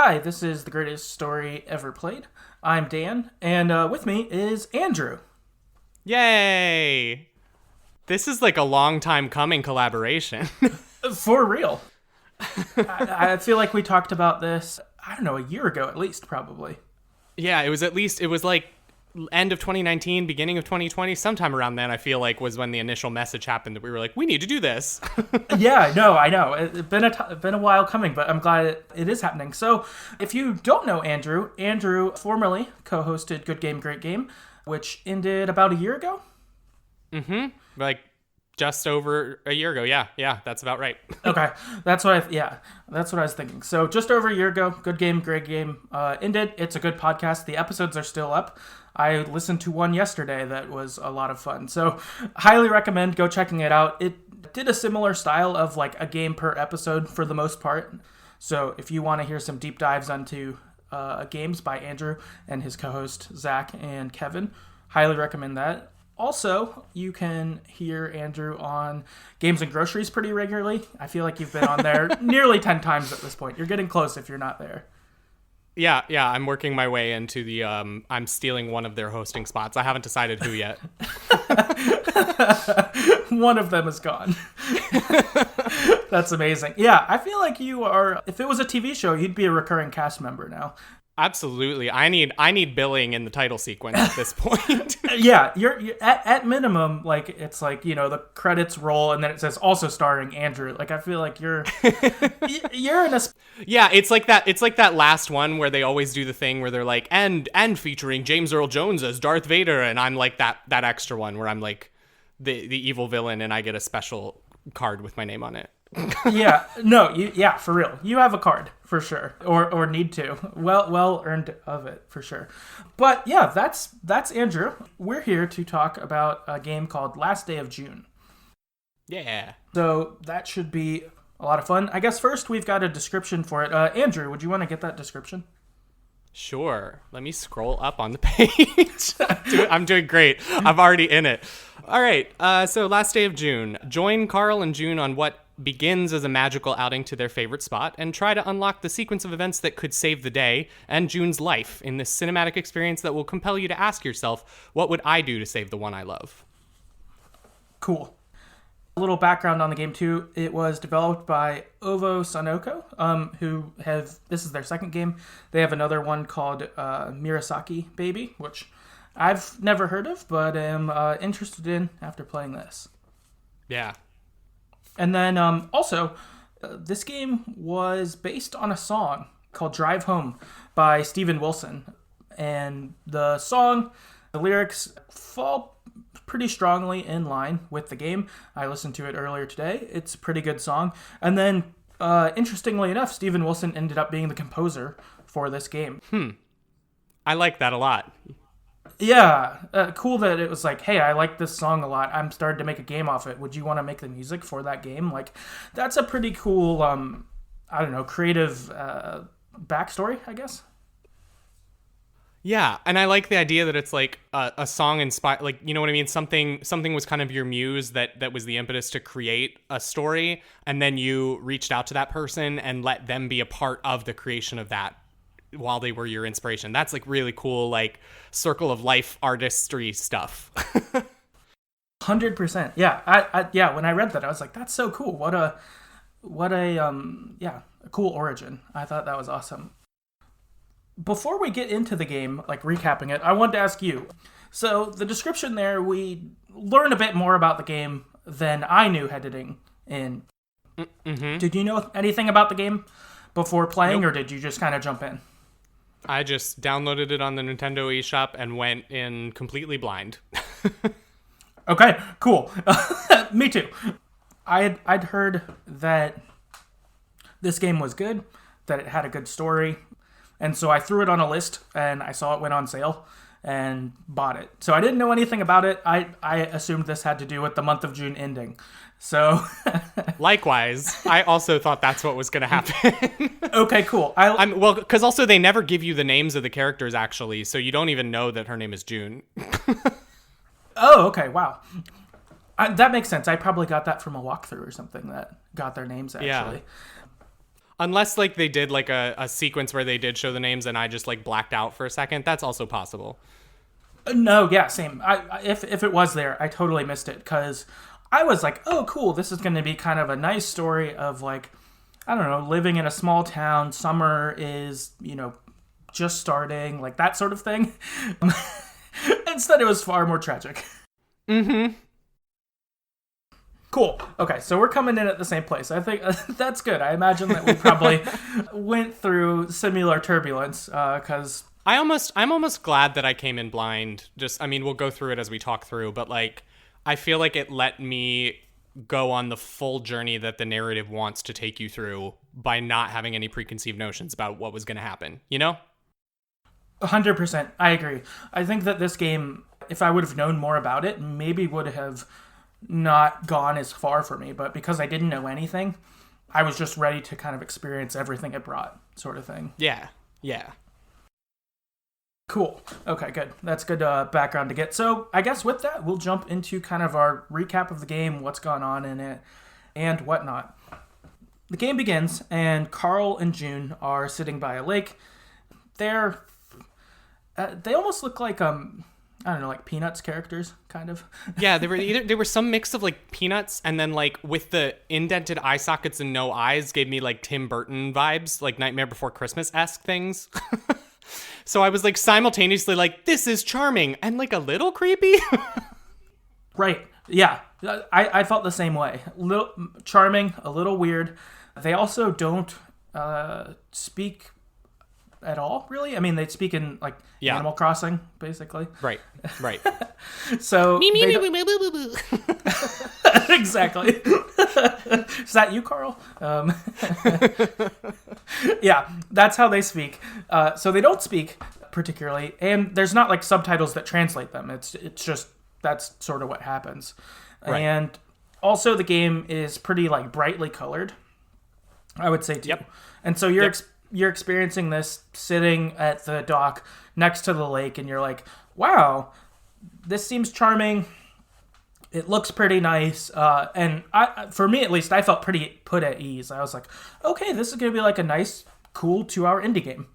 Hi, this is The Greatest Story Ever Played. I'm Dan, and with me is Andrew. Yay! This is like a long time coming collaboration. For real. I feel like we talked about this, I don't know, a year ago at least, probably. Yeah, it was like end of 2019, beginning of 2020, sometime around then, I feel like was when the initial message happened that we were like, we need to do this. Yeah, no, I know. It's been a while coming, but I'm glad it is happening. So, if you don't know Andrew formerly co-hosted Good Game, Great Game, which ended about a year ago. Like just over a year ago. Yeah, that's about right. Okay, that's what I was thinking. So just over a year ago, Good Game, Great Game ended. It's a good podcast. The episodes are still up. I listened to one yesterday that was a lot of fun. So highly recommend go checking it out. It did a similar style of like a game per episode for the most part. So if you want to hear some deep dives onto games by Andrew and his co-host Zach and Kevin, highly recommend that. Also, you can hear Andrew on Games and Groceries pretty regularly. I feel like you've been on there nearly 10 times at this point. You're getting close if you're not there. Yeah, I'm working my way into the, I'm stealing one of their hosting spots. I haven't decided who yet. One of them is gone. That's amazing. Yeah, I feel like you are, if it was a TV show, you'd be a recurring cast member now. Absolutely. I need billing in the title sequence at this point. Yeah, you're at minimum, like it's like, you know, the credits roll and then it says also starring Andrew. Like I feel like you're in a Yeah, it's like that last one where they always do the thing where they're like and featuring James Earl Jones as Darth Vader, and I'm like that extra one where I'm like the evil villain and I get a special card with my name on it. Yeah, no, for real. You have a card for sure, or need to. Well earned of it for sure. But yeah, that's Andrew. We're here to talk about a game called Last Day of June. Yeah. So that should be a lot of fun. I guess first we've got a description for it. Andrew, would you want to get that description? Sure. Let me scroll up on the page. I'm doing great. I'm already in it. All right. So Last Day of June. Join Carl and June on what begins as a magical outing to their favorite spot and try to unlock the sequence of events that could save the day and June's life in this cinematic experience that will compel you to ask yourself, what would I do to save the one I love? Cool. A little background on the game too. It was developed by Ovosonico, this is their second game. They have another one called Murasaki Baby, which I've never heard of, but am interested in after playing this. Yeah. And then also, this game was based on a song called Drive Home by Steven Wilson. And the lyrics fall pretty strongly in line with the game. I listened to it earlier today. It's a pretty good song. And then, interestingly enough, Steven Wilson ended up being the composer for this game. I like that a lot. Yeah, cool that it was like, hey, I like this song a lot. I'm starting to make a game off it. Would you want to make the music for that game? Like, that's a pretty cool, creative backstory, I guess. Yeah, and I like the idea that it's like a song inspired, like, you know what I mean? Something was kind of your muse that was the impetus to create a story, and then you reached out to that person and let them be a part of the creation of that while they were your inspiration. That's like really cool, like circle of life artistry stuff. 100%. Yeah. When I read that, I was like, that's so cool. What a cool origin. I thought that was awesome. Before we get into the game, like recapping it, I wanted to ask you. So the description there, we learn a bit more about the game than I knew heading in. Mm-hmm. Did you know anything about the game before playing, Nope. Or did you just kind of jump in? I just downloaded it on the Nintendo eShop and went in completely blind. Okay, cool. Me too. I'd heard that this game was good, that it had a good story, and so I threw it on a list, and I saw it went on sale, and bought it. So I didn't know anything about it. I assumed this had to do with the month of June ending. So Likewise, I also thought that's what was going to happen. Okay, cool. Because also they never give you the names of the characters, actually, so you don't even know that her name is June. Oh, okay, wow. That makes sense. I probably got that from a walkthrough or something that got their names, actually. Yeah. Unless like they did like a sequence where they did show the names and I just like blacked out for a second. That's also possible. No, yeah, same. If it was there, I totally missed it because I was like, oh, cool, this is going to be kind of a nice story of like, I don't know, living in a small town. Summer is, just starting, like that sort of thing. Instead, it was far more tragic. Mm-hmm. Cool. Okay, so we're coming in at the same place. I think that's good. I imagine that we probably went through similar turbulence because I'm almost glad that I came in blind. We'll go through it as we talk through, but like, I feel like it let me go on the full journey that the narrative wants to take you through by not having any preconceived notions about what was going to happen, 100%. I agree. I think that this game, if I would have known more about it, maybe would have not gone as far for me. But because I didn't know anything, I was just ready to kind of experience everything it brought, sort of thing. Yeah. Cool. Okay, good. That's good background to get. So I guess with that, we'll jump into kind of our recap of the game, what's gone on in it, and whatnot. The game begins, and Carl and June are sitting by a lake. They almost look like I don't know, like Peanuts characters, kind of. Yeah, they were some mix of like Peanuts and then like with the indented eye sockets and no eyes gave me like Tim Burton vibes, like Nightmare Before Christmas-esque things. So I was like simultaneously like, this is charming and like a little creepy. Right. Yeah. I felt the same way. A little charming, a little weird. They also don't speak at all, really. I mean, they speak in like Animal Crossing, basically. Right. So exactly. Is that you, Carl? Yeah, that's how they speak. So they don't speak particularly, and there's not like subtitles that translate them. It's just that's sort of what happens. Right. And also the game is pretty like brightly colored, I would say too. Yep. And so you're experiencing this sitting at the dock next to the lake, and you're like, wow, this seems charming. It looks pretty nice. And for me, at least, I felt pretty put at ease. I was like, okay, this is going to be like a nice, cool 2-hour indie game.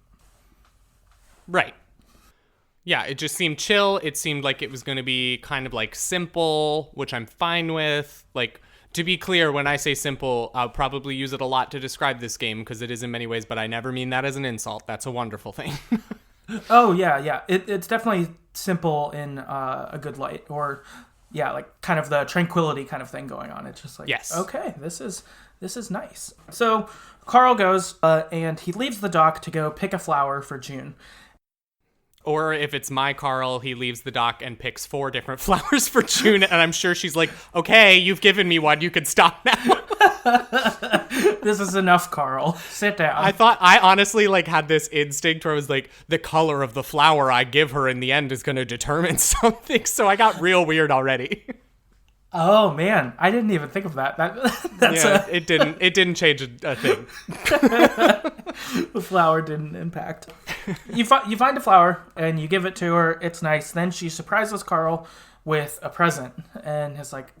Right. Yeah, it just seemed chill. It seemed like it was going to be kind of like simple, which I'm fine with. Like, to be clear, when I say simple, I'll probably use it a lot to describe this game because it is in many ways, but I never mean that as an insult. That's a wonderful thing. Oh, yeah. It's definitely simple in a good light, or like kind of the tranquility kind of thing going on. It's just like, yes, okay, this is nice. So Carl goes and he leaves the dock to go pick a flower for June. Or if it's my Carl, he leaves the dock and picks 4 different flowers for June, and I'm sure she's like, okay, you've given me one, you can stop now. This is enough, Carl. Sit down. I honestly like had this instinct where I was like, the color of the flower I give her in the end is going to determine something, so I got real weird already. Oh man, I didn't even think of that. It didn't change a thing. The flower didn't impact. You find a flower and you give it to her. It's nice. Then she surprises Carl with a present and is like,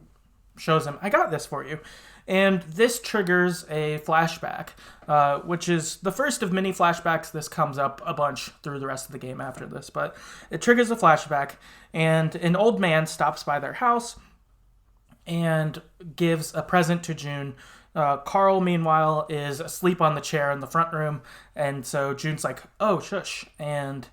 shows him, I got this for you. And this triggers a flashback, which is the first of many flashbacks. This comes up a bunch through the rest of the game after this, but it triggers a flashback, and an old man stops by their house and gives a present to June. Carl, meanwhile, is asleep on the chair in the front room, and so June's like, oh, shush, and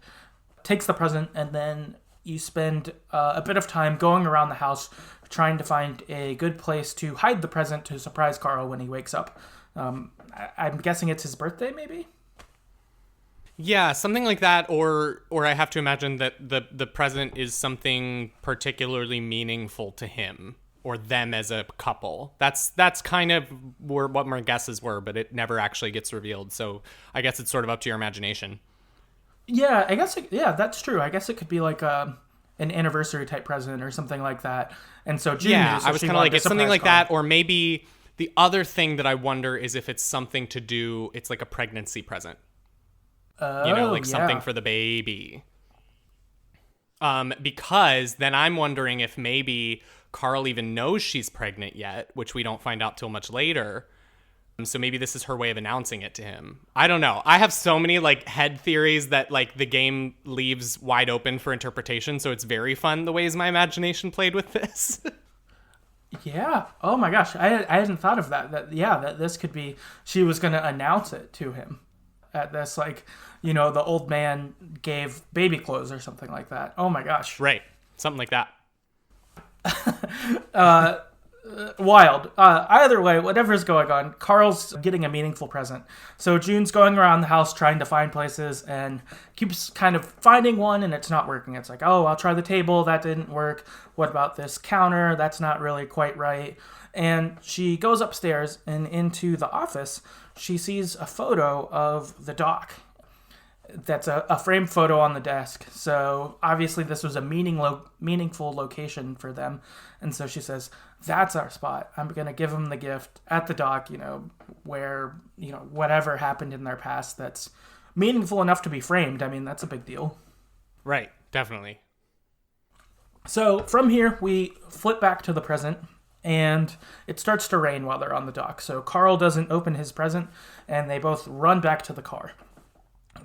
takes the present, and then you spend a bit of time going around the house trying to find a good place to hide the present to surprise Carl when he wakes up. I'm guessing it's his birthday, maybe? Yeah, something like that, or I have to imagine that the present is something particularly meaningful to him or them as a couple. That's kind of what my guesses were, but it never actually gets revealed. So I guess it's sort of up to your imagination. Yeah, I guess. That's true. I guess it could be like an anniversary type present or something like that. And so June, yeah, I was kind of like, it's something like that, or maybe the other thing that I wonder is if it's something to do. It's like a pregnancy present. Something for the baby. Because then I'm wondering if maybe Carl even knows she's pregnant yet, which we don't find out till much later. So maybe this is her way of announcing it to him. I don't know. I have so many like head theories that like the game leaves wide open for interpretation. So it's very fun the ways my imagination played with this. Yeah. Oh my gosh. I hadn't thought of that. That this could be, she was going to announce it to him at this, like, you know, the old man gave baby clothes or something like that. Oh my gosh. Right. Something like that. Wild. Either way, whatever's going on, Carl's getting a meaningful present. So June's going around the house trying to find places and keeps kind of finding one, and it's not working. It's like, oh, I'll try the table. That didn't work. What about this counter? That's not really quite right. And she goes upstairs and into the office. She sees a photo of the dock. That's a framed photo on the desk. So obviously this was a meaningful location for them. And so she says, that's our spot. I'm going to give them the gift at the dock, you know, where, you know, whatever happened in their past that's meaningful enough to be framed. I mean, that's a big deal. Right. Definitely. So from here, we flip back to the present, and it starts to rain while they're on the dock. So Carl doesn't open his present, and they both run back to the car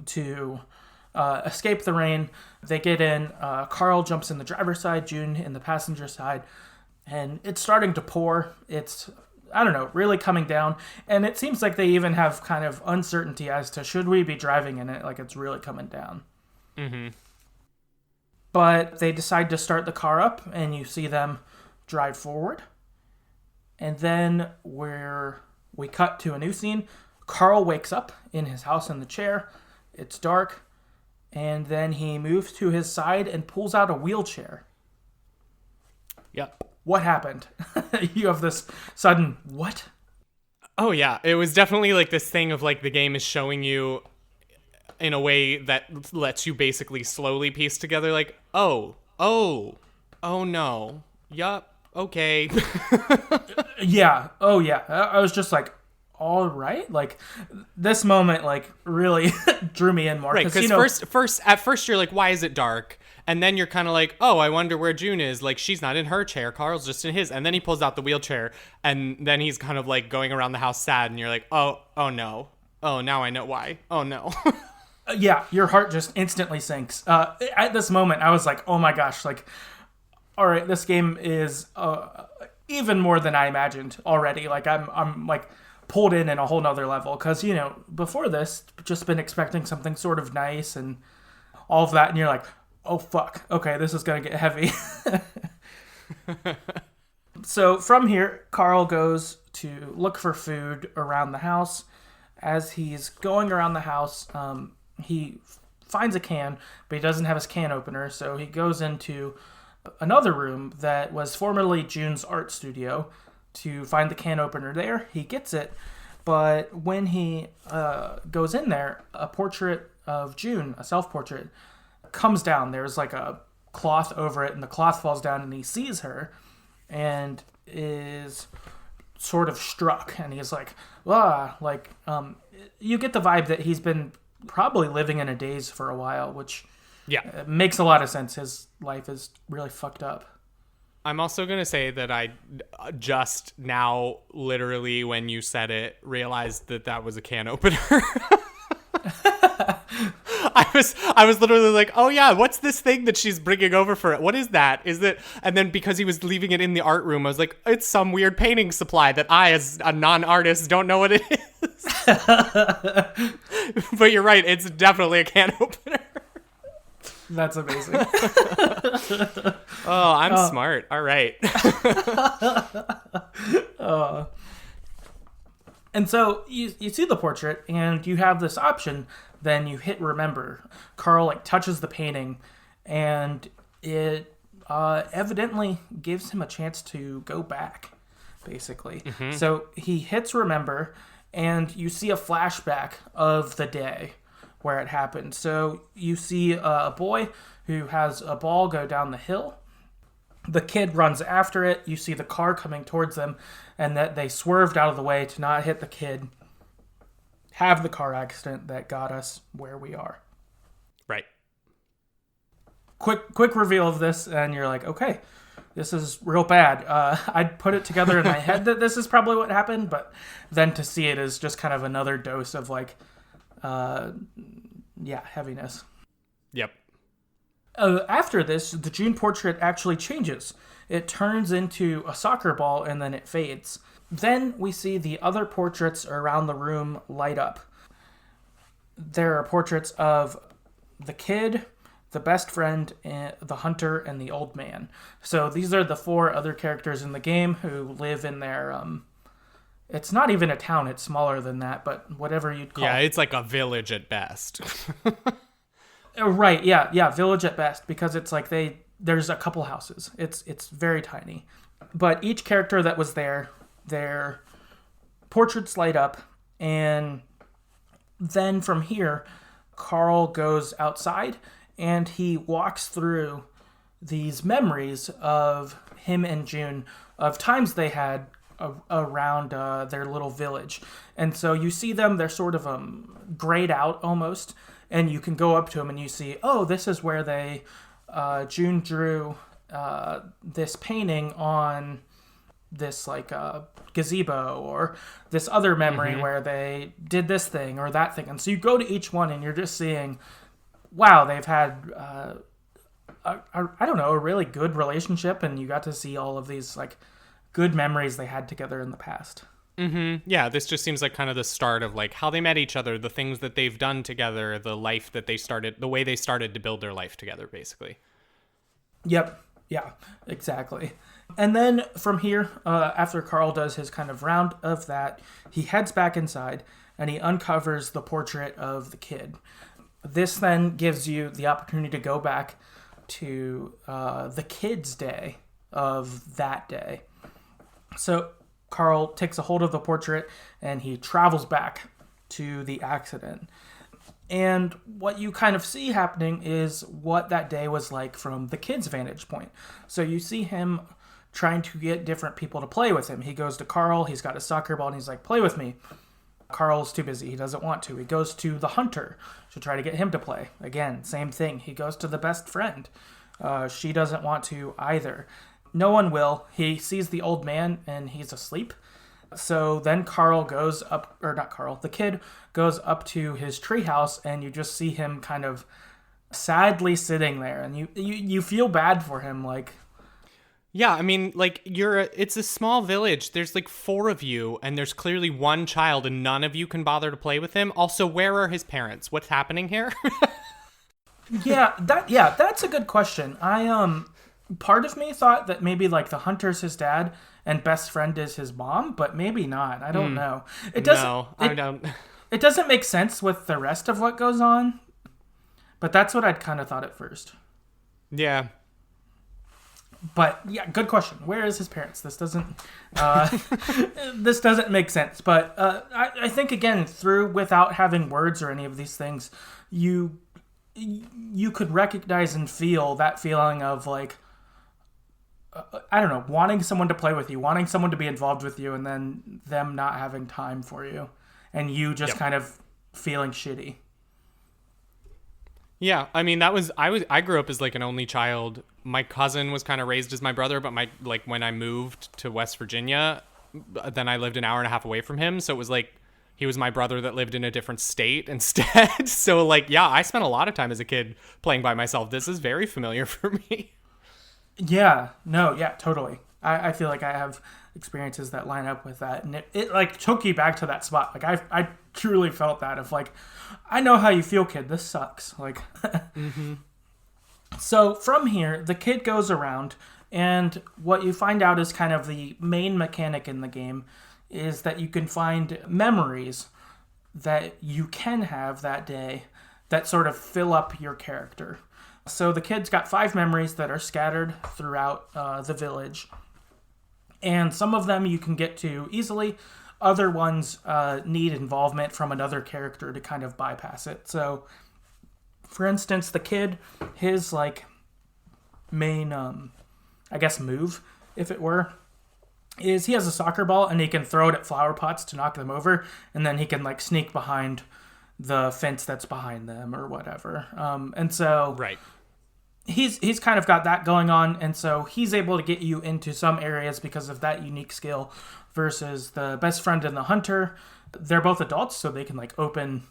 to escape the rain. They get in. Carl jumps in the driver's side, June in the passenger side, and it's starting to pour. It's, I don't know, really coming down, and it seems like they even have kind of uncertainty as to should we be driving in it, like it's really coming down. Mm-hmm. But they decide to start the car up, and you see them drive forward, and then we cut to a new scene. Carl wakes up in his house in the chair. It's dark, and then he moves to his side and pulls out a wheelchair. Yep. What happened? You have this sudden, what? Oh, yeah. It was definitely like this thing of like the game is showing you in a way that lets you basically slowly piece together like, oh no. Yup. Okay. Yeah. Oh, yeah. I was just like, all right. Like, this moment, like, really drew me in more. Right, because at first you're like, why is it dark? And then you're kind of like, oh, I wonder where June is. Like, she's not in her chair. Carl's just in his. And then he pulls out the wheelchair, and then he's kind of like going around the house sad, and you're like, oh no. Oh, now I know why. Oh, no. Yeah, your heart just instantly sinks. At this moment, I was like, oh my gosh, like, all right, this game is even more than I imagined already. Like, I'm like pulled in a whole nother level, because, you know, before this, just been expecting something sort of nice and all of that, and you're like, oh fuck, okay, this is gonna get heavy. So from here, Carl goes to look for food around the house. As he's going around the house, he finds a can, but he doesn't have his can opener, so he goes into another room that was formerly June's art studio to find the can opener there. He gets it, but when he goes in there, a portrait of June, a self-portrait, comes down. There's like a cloth over it, and the cloth falls down, and he sees her and is sort of struck, and he's like, you get the vibe that he's been probably living in a daze for a while, which makes a lot of sense. His life is really fucked up. I'm also going to say that I just now, literally when you said it, realized that was a can opener. I was literally like, oh yeah, what's this thing that she's bringing over for it? What is that? Is it? And then because he was leaving it in the art room, I was like, it's some weird painting supply that I, as a non-artist, don't know what it is. But you're right, it's definitely a can opener. That's amazing. Oh, I'm smart. All right. And so you see the portrait, and you have this option. Then you hit remember. Carl like touches the painting, and it evidently gives him a chance to go back, basically. Mm-hmm. So he hits remember, and you see a flashback of the day where it happened. So you see a boy who has a ball go down the hill. The kid runs after it. You see the car coming towards them, and that they swerved out of the way to not hit the kid, have the car accident that got us where we are. Right. Quick reveal of this, and you're like, okay, this is real bad. I'd put it together in my head that this is probably what happened, but then to see it is just kind of another dose of like, heaviness. Yep. After this, the June portrait actually changes. It turns into a soccer ball and then it fades. Then we see the other portraits around the room light up. There are portraits of the kid, the best friend, the hunter, and the old man. So these are the 4 other characters in the game who live in their, it's not even a town, it's smaller than that, but whatever you'd call it. Yeah, it's like a village at best. Right, yeah, village at best, because it's like there's a couple houses. It's very tiny. But each character that was there, their portraits light up, and then from here, Carl goes outside, and he walks through these memories of him and June, of times they had around their little village. And so you see them, they're sort of grayed out almost, and you can go up to them and you see, oh, this is where they, June drew this painting on this like gazebo, or this other memory where they did this thing or that thing. And so you go to each one and you're just seeing, wow, they've had, a really good relationship, and you got to see all of these like good memories they had together in the past. Yeah, this just seems like kind of the start of like how they met each other, the things that they've done together, the life that they started, the way they started to build their life together, basically. Yep. Yeah, exactly. And then from here, after Carl does his kind of round of that, he heads back inside and he uncovers the portrait of the kid. This then gives you the opportunity to go back to the kid's day of that day. So Carl takes a hold of the portrait and he travels back to the accident. And what you kind of see happening is what that day was like from the kid's vantage point. So you see him trying to get different people to play with him. He goes to Carl, he's got a soccer ball, and he's like, play with me. Carl's too busy, he doesn't want to. He goes to the hunter to try to get him to play. Again, same thing. He goes to the best friend. She doesn't want to either. No one will. He sees the old man and he's asleep. So then the kid goes up to his treehouse, and you just see him kind of sadly sitting there, and you feel bad for him, like. Yeah, I mean, like, it's a small village. There's like 4 of you, and there's clearly one child, and none of you can bother to play with him. Also, where are his parents? What's happening here? That's a good question. Part of me thought that maybe like the hunter's his dad and best friend is his mom, but maybe not. I don't know. It doesn't make sense with the rest of what goes on, but that's what I'd kind of thought at first. Yeah. But yeah, good question. Where is his parents? This doesn't make sense. But I think again, without having words or any of these things, you could recognize and feel that feeling of like, I don't know, wanting someone to play with you, wanting someone to be involved with you, and then them not having time for you, and you just kind of feeling shitty. Yeah, I mean, I grew up as like an only child. My cousin was kind of raised as my brother, but when I moved to West Virginia, then I lived an hour and a half away from him, so it was like he was my brother that lived in a different state instead. So like, yeah, I spent a lot of time as a kid playing by myself. This is very familiar for me. Yeah, no, yeah, totally. I feel like I have experiences that line up with that, and it like took you back to that spot. Like I truly felt that of like, I know how you feel, kid. This sucks. Like, So from here, the kid goes around, and what you find out is kind of the main mechanic in the game is that you can find memories that you can have that day that sort of fill up your character. So the kid's got 5 memories that are scattered throughout the village. And some of them you can get to easily. Other ones need involvement from another character to kind of bypass it. So, for instance, the kid, his like main, move, if it were, is he has a soccer ball and he can throw it at flower pots to knock them over. And then he can like sneak behind the fence that's behind them or whatever. And so... Right. he's kind of got that going on, and so he's able to get you into some areas because of that unique skill versus the best friend and the hunter. They're both adults, so they can like open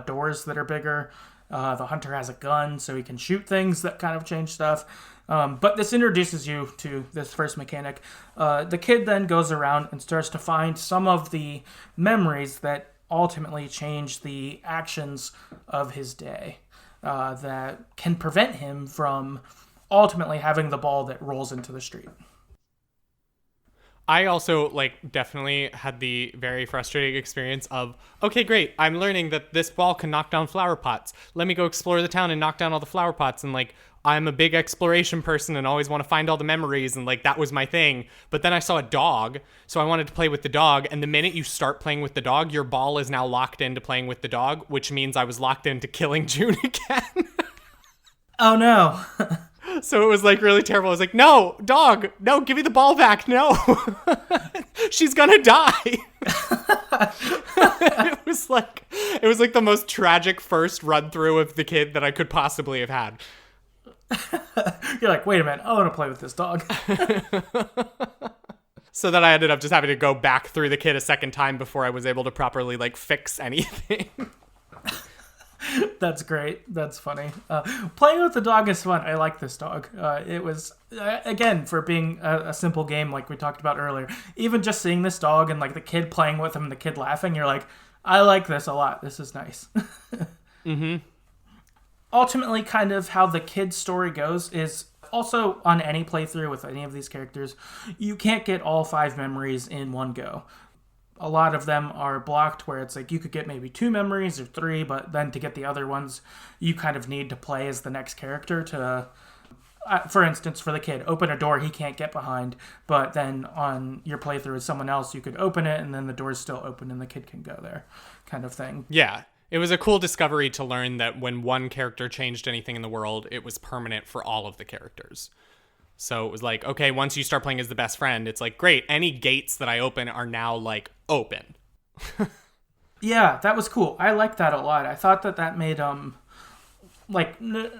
doors that are bigger. The hunter has a gun, so he can shoot things that kind of change stuff. But this introduces you to this first mechanic. The kid then goes around and starts to find some of the memories that ultimately change the actions of his day, that can prevent him from ultimately having the ball that rolls into the street. I also definitely had the very frustrating experience of, okay, great, I'm learning that this ball can knock down flower pots. Let me go explore the town and knock down all the flower pots. And I'm a big exploration person and always want to find all the memories, and that was my thing. But then I saw a dog, so I wanted to play with the dog. And the minute you start playing with the dog, your ball is now locked into playing with the dog, which means I was locked into killing June again. Oh no. So it was really terrible. I was like, no, dog, no, give me the ball back. No, she's gonna die. It was the most tragic first run through of the kid that I could possibly have had. You're like, wait a minute, I want to play with this dog. So then I ended up just having to go back through the kid a second time before I was able to properly fix anything. That's great. That's funny. Playing with the dog is fun. I like this dog. It was, again, for being a simple game like we talked about earlier, even just seeing this dog and the kid playing with him and the kid laughing, you're like, I like this a lot. This is nice. Mm-hmm. Ultimately, kind of how the kid's story goes is also on any playthrough with any of these characters, you can't get all 5 memories in one go. A lot of them are blocked where it's you could get maybe 2 memories or 3, but then to get the other ones, you kind of need to play as the next character to, for instance, for the kid, open a door he can't get behind, but then on your playthrough with someone else, you could open it and then the door's still open and the kid can go there, kind of thing. Yeah. It was a cool discovery to learn that when one character changed anything in the world, it was permanent for all of the characters. So it was okay, once you start playing as the best friend, it's great, any gates that I open are now open. Yeah, that was cool. I liked that a lot. I thought that made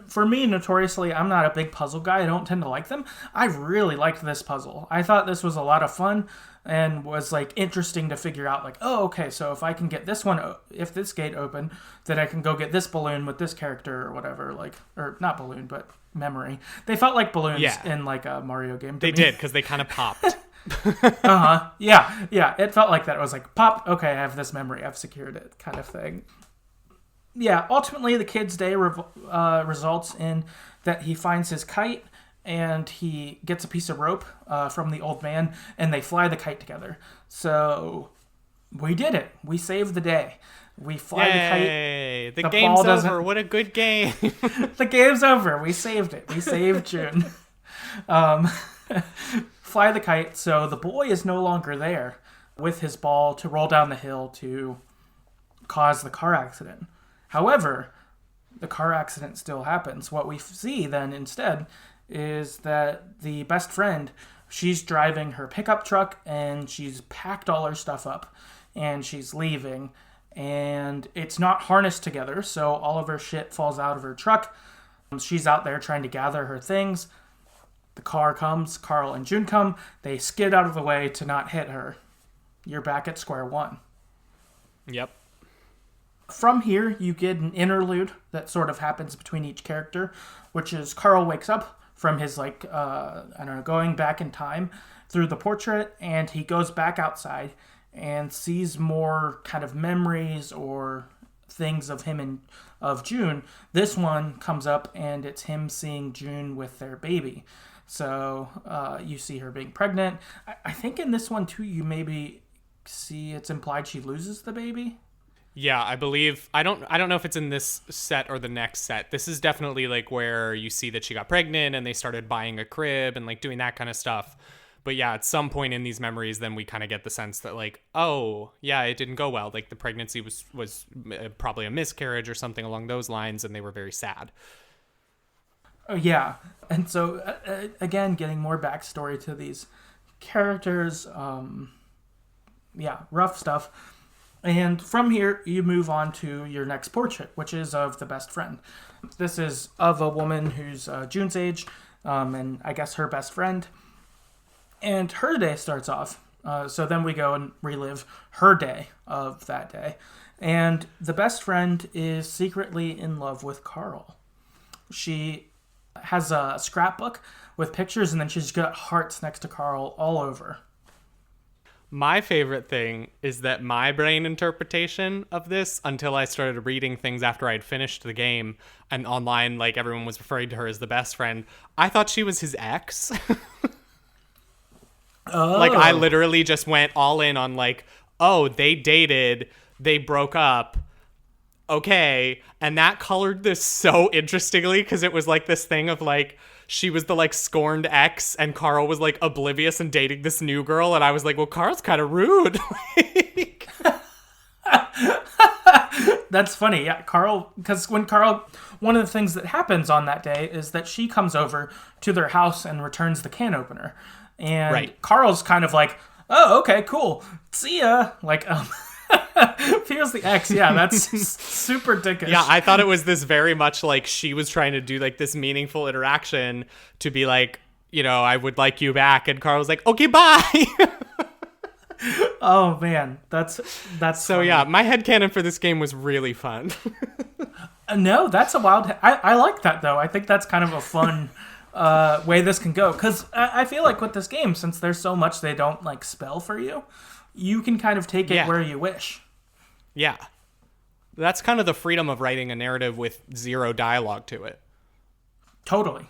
for me, notoriously, I'm not a big puzzle guy. I don't tend to like them. I really liked this puzzle. I thought this was a lot of fun and was interesting to figure out oh, okay, so if I can get this one, if this gate open, then I can go get this balloon with this character or whatever, or not balloon, but memory. They felt like balloons in a Mario game. They did, because they kind of popped. Uh-huh. Yeah. It felt like that. It was pop, okay, I have this memory, I've secured it, kind of thing. Yeah, ultimately the kid's day results in that he finds his kite and he gets a piece of rope from the old man and they fly the kite together. So we did it. We saved the day. We fly Yay! The kite. The game's over. What a good game. The game's over. We saved it. We saved June. Fly the kite. So the boy is no longer there with his ball to roll down the hill to cause the car accident. However, the car accident still happens. What we see then instead is that the best friend, she's driving her pickup truck and she's packed all her stuff up and she's leaving and it's not harnessed together, so all of her shit falls out of her truck. She's out there trying to gather her things. The car comes, Carl and June come, they skid out of the way to not hit her. You're back at square one. Yep. From here, you get an interlude that sort of happens between each character, which is Carl wakes up from his, going back in time through the portrait, and he goes back outside and sees more kind of memories or things of him and of June. This one comes up, and it's him seeing June with their baby. So you see her being pregnant. I think in this one, too, you maybe see it's implied she loses the baby. Yeah, I believe I don't know if it's in this set or the next set. This is definitely where you see that she got pregnant and they started buying a crib and doing that kind of stuff. But yeah, at some point in these memories, then we kind of get the sense that oh yeah, it didn't go well. The pregnancy was probably a miscarriage or something along those lines, and they were very sad. Oh yeah, and so again, getting more backstory to these characters. Yeah, rough stuff. And from here, you move on to your next portrait, which is of the best friend. This is of a woman who's June's age, and I guess her best friend. And her day starts off. So then we go and relive her day of that day. And the best friend is secretly in love with Carl. She has a scrapbook with pictures, and then she's got hearts next to Carl all over. My favorite thing is that my brain interpretation of this, until I started reading things after I'd finished the game, and online, like, everyone was referring to her as the best friend, I thought she was his ex. Oh. Like, I literally just went all in on, like, oh, they dated, they broke up, okay. And that colored this so interestingly, because it was like this thing of, like, she was the, like, scorned ex, and Carl was, like, oblivious and dating this new girl, and I was like, well, Carl's kind of rude. Like, That's funny, yeah. Carl, because one of the things that happens on that day is that she comes over to their house and returns the can opener. And right. Carl's kind of like, oh, okay, cool. See ya. Like, feels the ex. Yeah, that's super dickish. Yeah, I thought it was this very much like she was trying to do, like, this meaningful interaction to be like, you know, I would like you back. And Carl was like, okay, bye. Oh, man. That's So, funny. yeah, my headcanon for this game was really fun. No, that's a wild... I like that, though. I think that's kind of a fun way this can go. Because I feel like with this game, since there's so much they don't, like, spell for you, you can kind of take it where you wish. Yeah. That's kind of the freedom of writing a narrative with zero dialogue to it. Totally.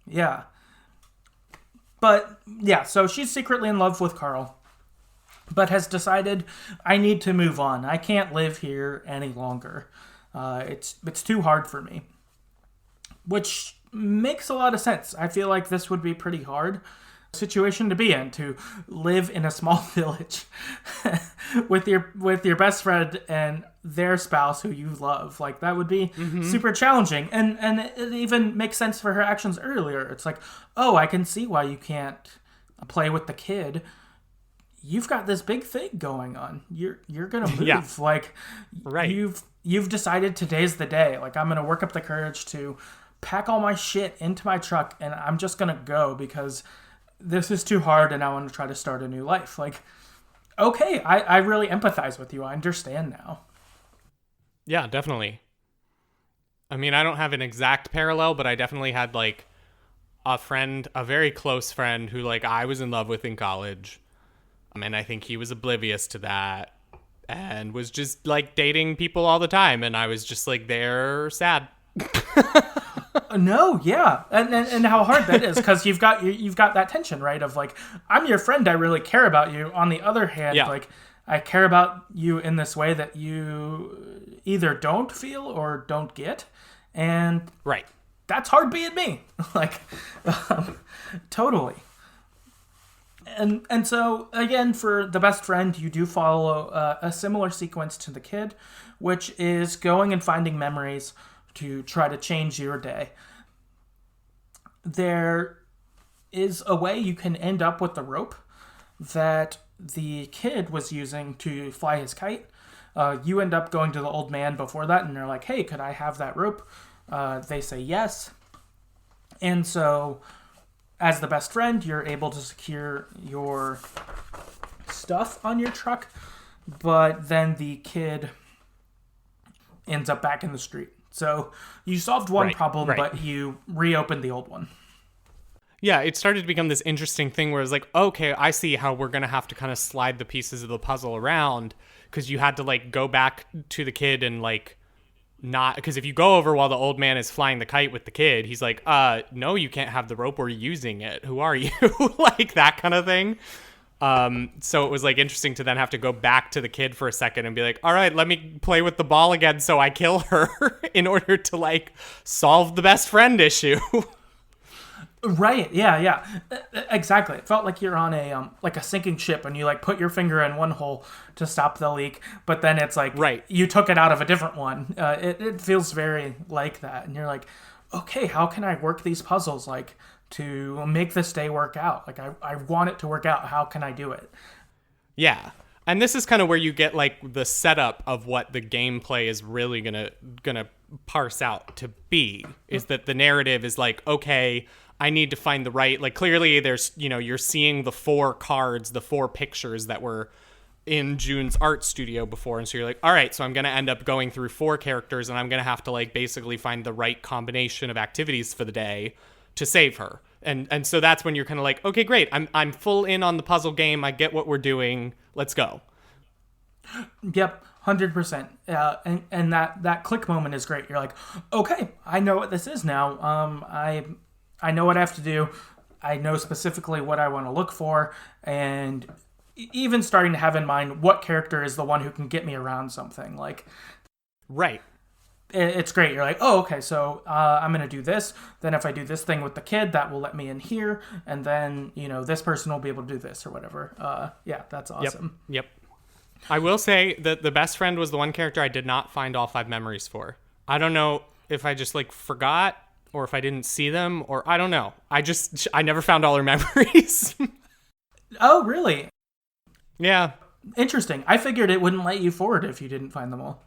Yeah. But, yeah, so she's secretly in love with Carl, but has decided, I need to move on. I can't live here any longer. It's too hard for me. Which makes a lot of sense. I feel like this would be pretty hard situation to be in, to live in a small village with your best friend and their spouse who you love. Like, that would be super challenging. And it even makes sense for her actions earlier. It's like, oh, I can see why you can't play with the kid. You've got this big thing going on. You're gonna move. Yeah. Like, Right. You've decided today's the day. Like, I'm gonna work up the courage to pack all my shit into my truck, and I'm just gonna go because this is too hard, and I want to try to start a new life. Like, okay, I really empathize with you. I understand now. Yeah, definitely. I mean, I don't have an exact parallel, but I definitely had, like, a friend, a very close friend who, like, I was in love with in college. And I think he was oblivious to that and was just, like, dating people all the time. And I was just, like, there sad. No, yeah, and how hard that is, because you've got that tension, right? Of, like, I'm your friend, I really care about you. On the other hand, like, I care about you in this way that you either don't feel or don't get, and Right. that's hard being me. Like, totally. And so, again, for the best friend, you do follow a similar sequence to the kid, which is going and finding memories to try to change your day. There is a way you can end up with the rope that the kid was using to fly his kite. You end up going to the old man before that, and they're like, hey, could I have that rope? They say yes. And so, as the best friend, you're able to secure your stuff on your truck, but then the kid ends up back in the street. So you solved one problem, but you reopened the old one. Yeah, it started to become this interesting thing where it's like, okay, I see how we're going to have to kind of slide the pieces of the puzzle around, because you had to, like, go back to the kid and, like, not, because if you go over while the old man is flying the kite with the kid, he's like, no, you can't have the rope, we're using it. Who are you? Like, that kind of thing. So it was, like, interesting to then have to go back to the kid for a second and be like, all right, let me play with the ball again so I kill her in order to, like, solve the best friend issue. Right, yeah. Exactly. It felt like you're on a sinking ship, and you, like, put your finger in one hole to stop the leak, but then it's like you took it out of a different one. It feels very like that, and you're like, okay, how can I work these puzzles, like, to make this day work out? Like, I want it to work out. How can I do it? Yeah. And this is kind of where you get like the setup of what the gameplay is really gonna parse out to be, is that the narrative is like, okay, I need to find the right, like clearly there's, you're seeing the 4 cards, the 4 pictures that were in June's art studio before. And so you're like, all right, so I'm going to end up going through 4 characters and I'm going to have to like basically find the right combination of activities for the day to save her. And so that's when you're kind of like, okay, great. I'm full in on the puzzle game. I get what we're doing. Let's go. Yep. 100%. And that click moment is great. You're like, okay, I know what this is now. I know what I have to do. I know specifically what I want to look for, and even starting to have in mind what character is the one who can get me around something. Like, right. It's great. You're like, oh, okay, so I'm going to do this. Then if I do this thing with the kid, that will let me in here. And then, this person will be able to do this or whatever. Yeah, that's awesome. Yep. I will say that the best friend was the one character I did not find all 5 memories for. I don't know if I just like forgot or if I didn't see them, or I don't know. I never found all her memories. Oh, really? Yeah. Interesting. I figured it wouldn't let you forward if you didn't find them all.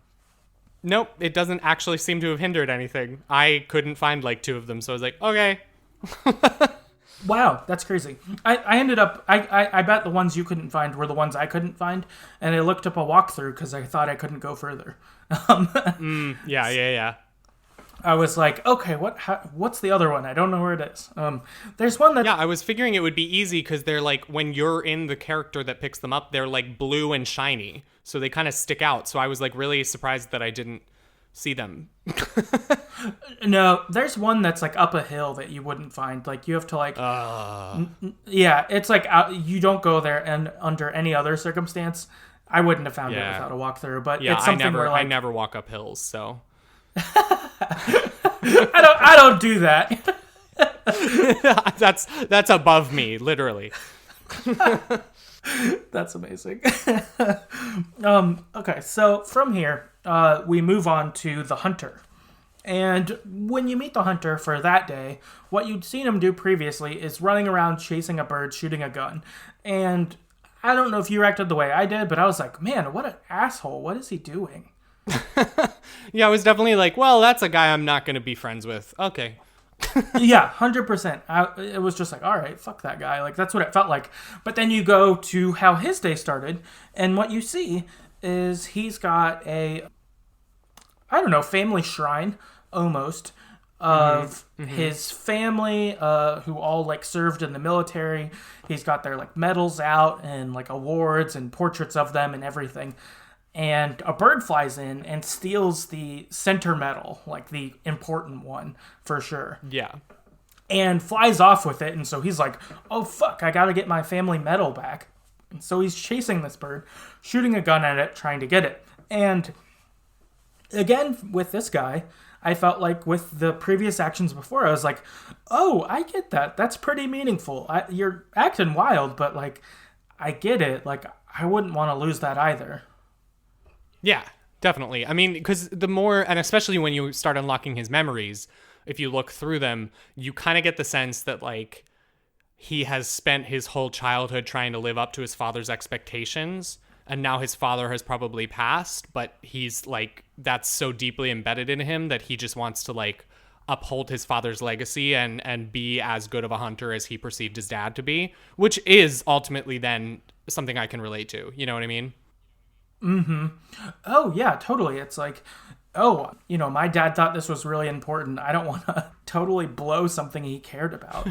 Nope, it doesn't actually seem to have hindered anything. I couldn't find like 2 of them, so I was like, okay. Wow, that's crazy. I ended up, I bet the ones you couldn't find were the ones I couldn't find, and I looked up a walkthrough because I thought I couldn't go further. Yeah. I was like, okay, what's the other one? I don't know where it is. There's one that... Yeah, I was figuring it would be easy because they're like, when you're in the character that picks them up, they're like blue and shiny. So they kind of stick out. So I was like really surprised that I didn't see them. No, there's one that's like up a hill that you wouldn't find. Like you have to like... Yeah, it's like you don't go there, and under any other circumstance, I wouldn't have found it without a walkthrough. But it's something where like... I never walk up hills, so... I don't do that. That's above me, literally. That's amazing. Okay, so from here, we move on to the hunter. And when you meet the hunter for that day, what you'd seen him do previously is running around chasing a bird, shooting a gun. And I don't know if you reacted the way I did, but I was like, man, what an asshole. What is he doing? Yeah, I was definitely like, well, that's a guy I'm not going to be friends with. Okay. Yeah, 100%. It was just like, all right, fuck that guy. Like, that's what it felt like. But then you go to how his day started, and what you see is he's got a, I don't know, family shrine, almost, of his family, who all, like, served in the military. He's got their, like, medals out and, like, awards and portraits of them and everything. And a bird flies in and steals the center medal, like the important one, for sure. Yeah. And flies off with it, and so he's like, oh fuck, I gotta get my family medal back. And so he's chasing this bird, shooting a gun at it, trying to get it. And again, with this guy, I felt like with the previous actions before, I was like, oh, I get that. That's pretty meaningful. You're acting wild, but like, I get it. Like, I wouldn't want to lose that either. Yeah, definitely. I mean, because the more, and especially when you start unlocking his memories, if you look through them, you kind of get the sense that, like, he has spent his whole childhood trying to live up to his father's expectations, and now his father has probably passed, but he's, like, that's so deeply embedded in him that he just wants to, like, uphold his father's legacy and be as good of a hunter as he perceived his dad to be, which is ultimately then something I can relate to. You know what I mean? Mm-hmm. Oh, yeah, totally. It's like, oh, my dad thought this was really important. I don't want to totally blow something he cared about.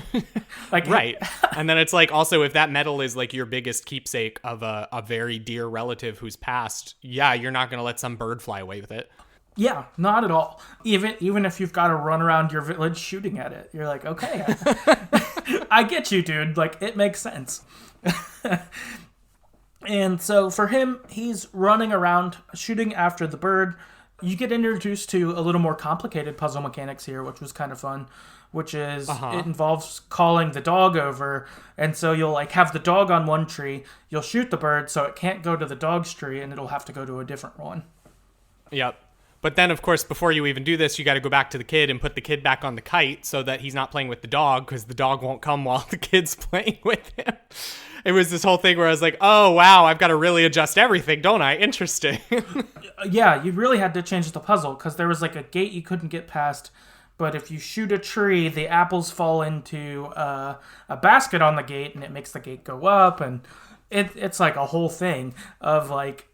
Like, right. And then it's like, also, if that medal is like your biggest keepsake of a very dear relative who's passed, yeah, you're not going to let some bird fly away with it. Yeah, not at all. Even if you've got to run around your village shooting at it, you're like, okay, I get you, dude. Like, it makes sense. And so for him, he's running around shooting after the bird. You get introduced to a little more complicated puzzle mechanics here, which was kind of fun, which is it involves calling the dog over. And so you'll like have the dog on one tree, you'll shoot the bird so it can't go to the dog's tree and it'll have to go to a different one. Yep. But then, of course, before you even do this, you got to go back to the kid and put the kid back on the kite so that he's not playing with the dog, because the dog won't come while the kid's playing with him. It was this whole thing where I was like, oh, wow, I've got to really adjust everything, don't I? Interesting. Yeah, you really had to change the puzzle because there was like a gate you couldn't get past. But if you shoot a tree, the apples fall into a basket on the gate, and it makes the gate go up. And it's like a whole thing of like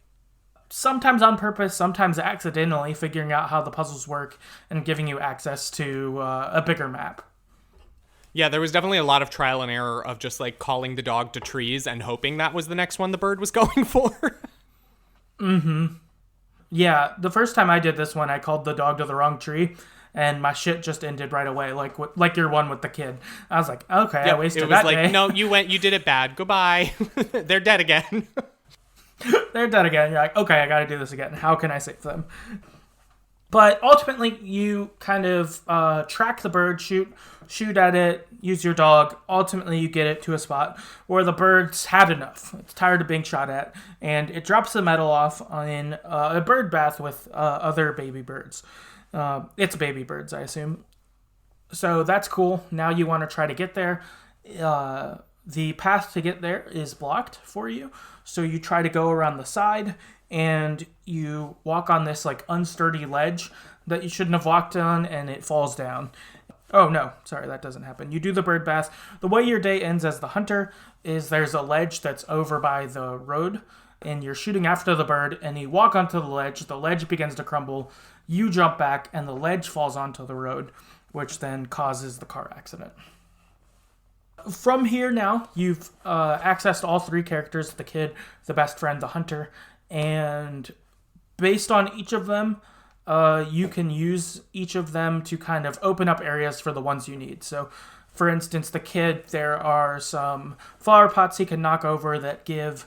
sometimes on purpose, sometimes accidentally figuring out how the puzzles work and giving you access to a bigger map. Yeah, there was definitely a lot of trial and error of just like calling the dog to trees and hoping that was the next one the bird was going for. Yeah, the first time I did this one, I called the dog to the wrong tree, and my shit just ended right away, like your one with the kid. I was like, okay, I wasted that day. It was like, no, you did it bad. Goodbye. They're dead again. They're dead again. You're like, okay, I gotta do this again. How can I save them? But ultimately, you kind of track the bird, shoot at it, use your dog. Ultimately, you get it to a spot where the bird's had enough. It's tired of being shot at, and it drops the metal off in a bird bath with other baby birds. It's baby birds, I assume. So that's cool. Now you want to try to get there. The path to get there is blocked for you, so you try to go around the side, and you walk on this like unsturdy ledge that you shouldn't have walked on, and it falls down. Oh no, sorry, that doesn't happen. You do the bird bath. The way your day ends as the hunter is there's a ledge that's over by the road, and you're shooting after the bird, and you walk onto the ledge begins to crumble, you jump back, and the ledge falls onto the road, which then causes the car accident. From here now, you've accessed all three characters, the kid, the best friend, the hunter, and based on each of them, you can use each of them to kind of open up areas for the ones you need. So, for instance, the kid, there are some flower pots he can knock over that give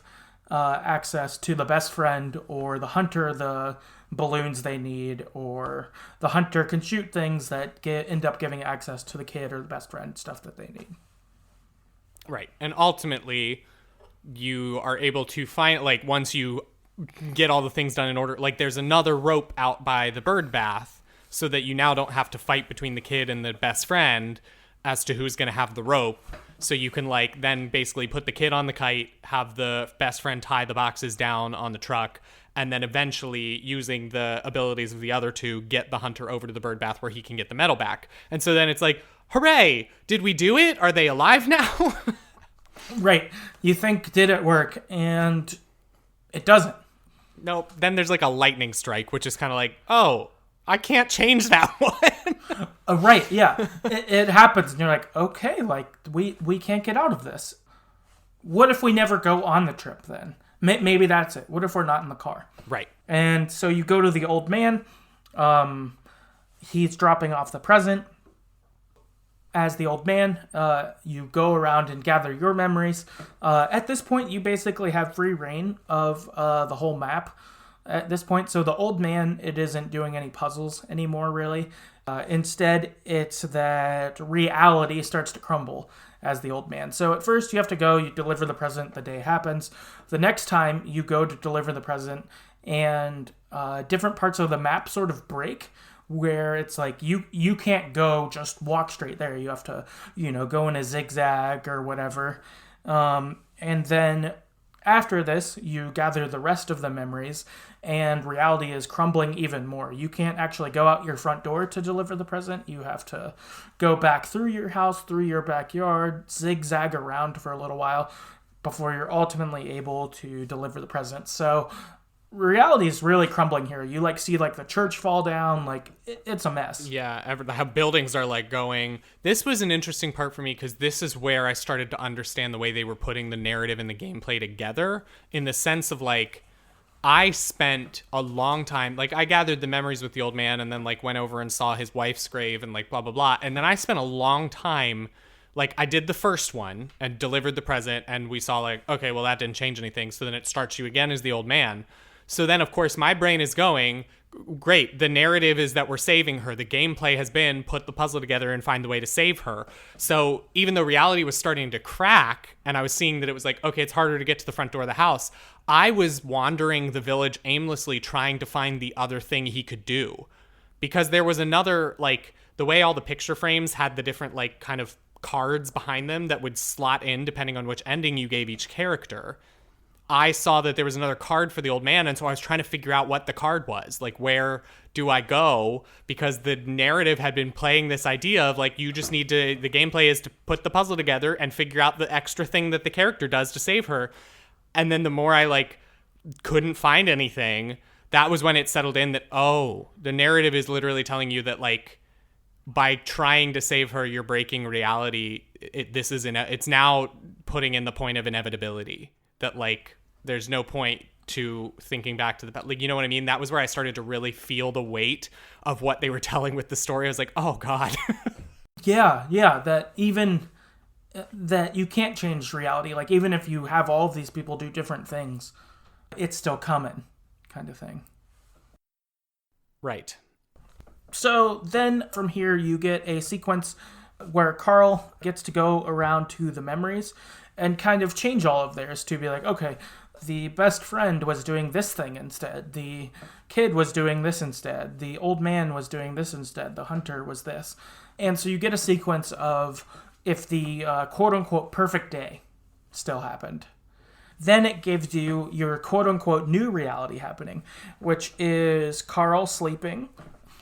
access to the best friend, or the hunter, the balloons they need, or the hunter can shoot things that end up giving access to the kid or the best friend, stuff that they need. Right. And ultimately, you are able to find, like, once you get all the things done in order, like, there's another rope out by the bird bath so that you now don't have to fight between the kid and the best friend as to who's going to have the rope. So you can, like, then basically put the kid on the kite, have the best friend tie the boxes down on the truck, and then eventually, using the abilities of the other two, get the hunter over to the bird bath where he can get the metal back. And so then it's like, hooray! Did we do it? Are they alive now? Right. You think, did it work? And it doesn't. Nope. Then there's like a lightning strike, which is kind of like, oh, I can't change that one. Right, yeah. It happens, and you're like, okay, like, we can't get out of this. What if we never go on the trip then? Maybe that's it. What if we're not in the car? Right. And so you go to the old man. He's dropping off the present. As the old man, you go around and gather your memories. At this point, you basically have free reign of the whole map at this point. So the old man, it isn't doing any puzzles anymore, really. Instead, it's that reality starts to crumble as the old man. So at first, you have to go, you deliver the present, the day happens. The next time, you go to deliver the present, and different parts of the map sort of break, where it's like you can't go just walk straight there. You have to, go in a zigzag or whatever. And then after this, you gather the rest of the memories, and reality is crumbling even more. You can't actually go out your front door to deliver the present. You have to go back through your house, through your backyard, zigzag around for a little while before you're ultimately able to deliver the present. So reality is really crumbling here. You see the church fall down. It's a mess. Yeah, how buildings are going. This was an interesting part for me because this is where I started to understand the way they were putting the narrative and the gameplay together, in the sense of I spent a long time, I gathered the memories with the old man, and then went over and saw his wife's grave and blah blah blah, and then I spent a long time. I did the first one and delivered the present, and we saw okay, well, that didn't change anything. So then it starts you again as the old man. So then, of course, my brain is going, great, the narrative is that we're saving her. The gameplay has been put the puzzle together and find the way to save her. So even though reality was starting to crack, and I was seeing that it was okay, it's harder to get to the front door of the house, I was wandering the village aimlessly trying to find the other thing he could do. Because there was another, the way all the picture frames had the different, kind of cards behind them that would slot in depending on which ending you gave each character. I saw that there was another card for the old man, and so I was trying to figure out what the card was. Like, where do I go? Because the narrative had been playing this idea of, like, you just need to, the gameplay is to put the puzzle together and figure out the extra thing that the character does to save her. And then the more I, like, couldn't find anything, that was when it settled in that, oh, the narrative is literally telling you that, like, by trying to save her, you're breaking reality. It's now putting in the point of inevitability that, like, there's no point to thinking back to the, like, you know what I mean? That was where I started to really feel the weight of what they were telling with the story. I was like, oh God. Yeah. That even that you can't change reality. Like, even if you have all of these people do different things, it's still coming, kind of thing. Right. So then from here, you get a sequence where Carl gets to go around to the memories and kind of change all of theirs to be like, okay, the best friend was doing this thing instead. The kid was doing this instead. The old man was doing this instead. The hunter was this. And so you get a sequence of if the quote-unquote perfect day still happened. Then it gives you your quote-unquote new reality happening, which is Carl sleeping,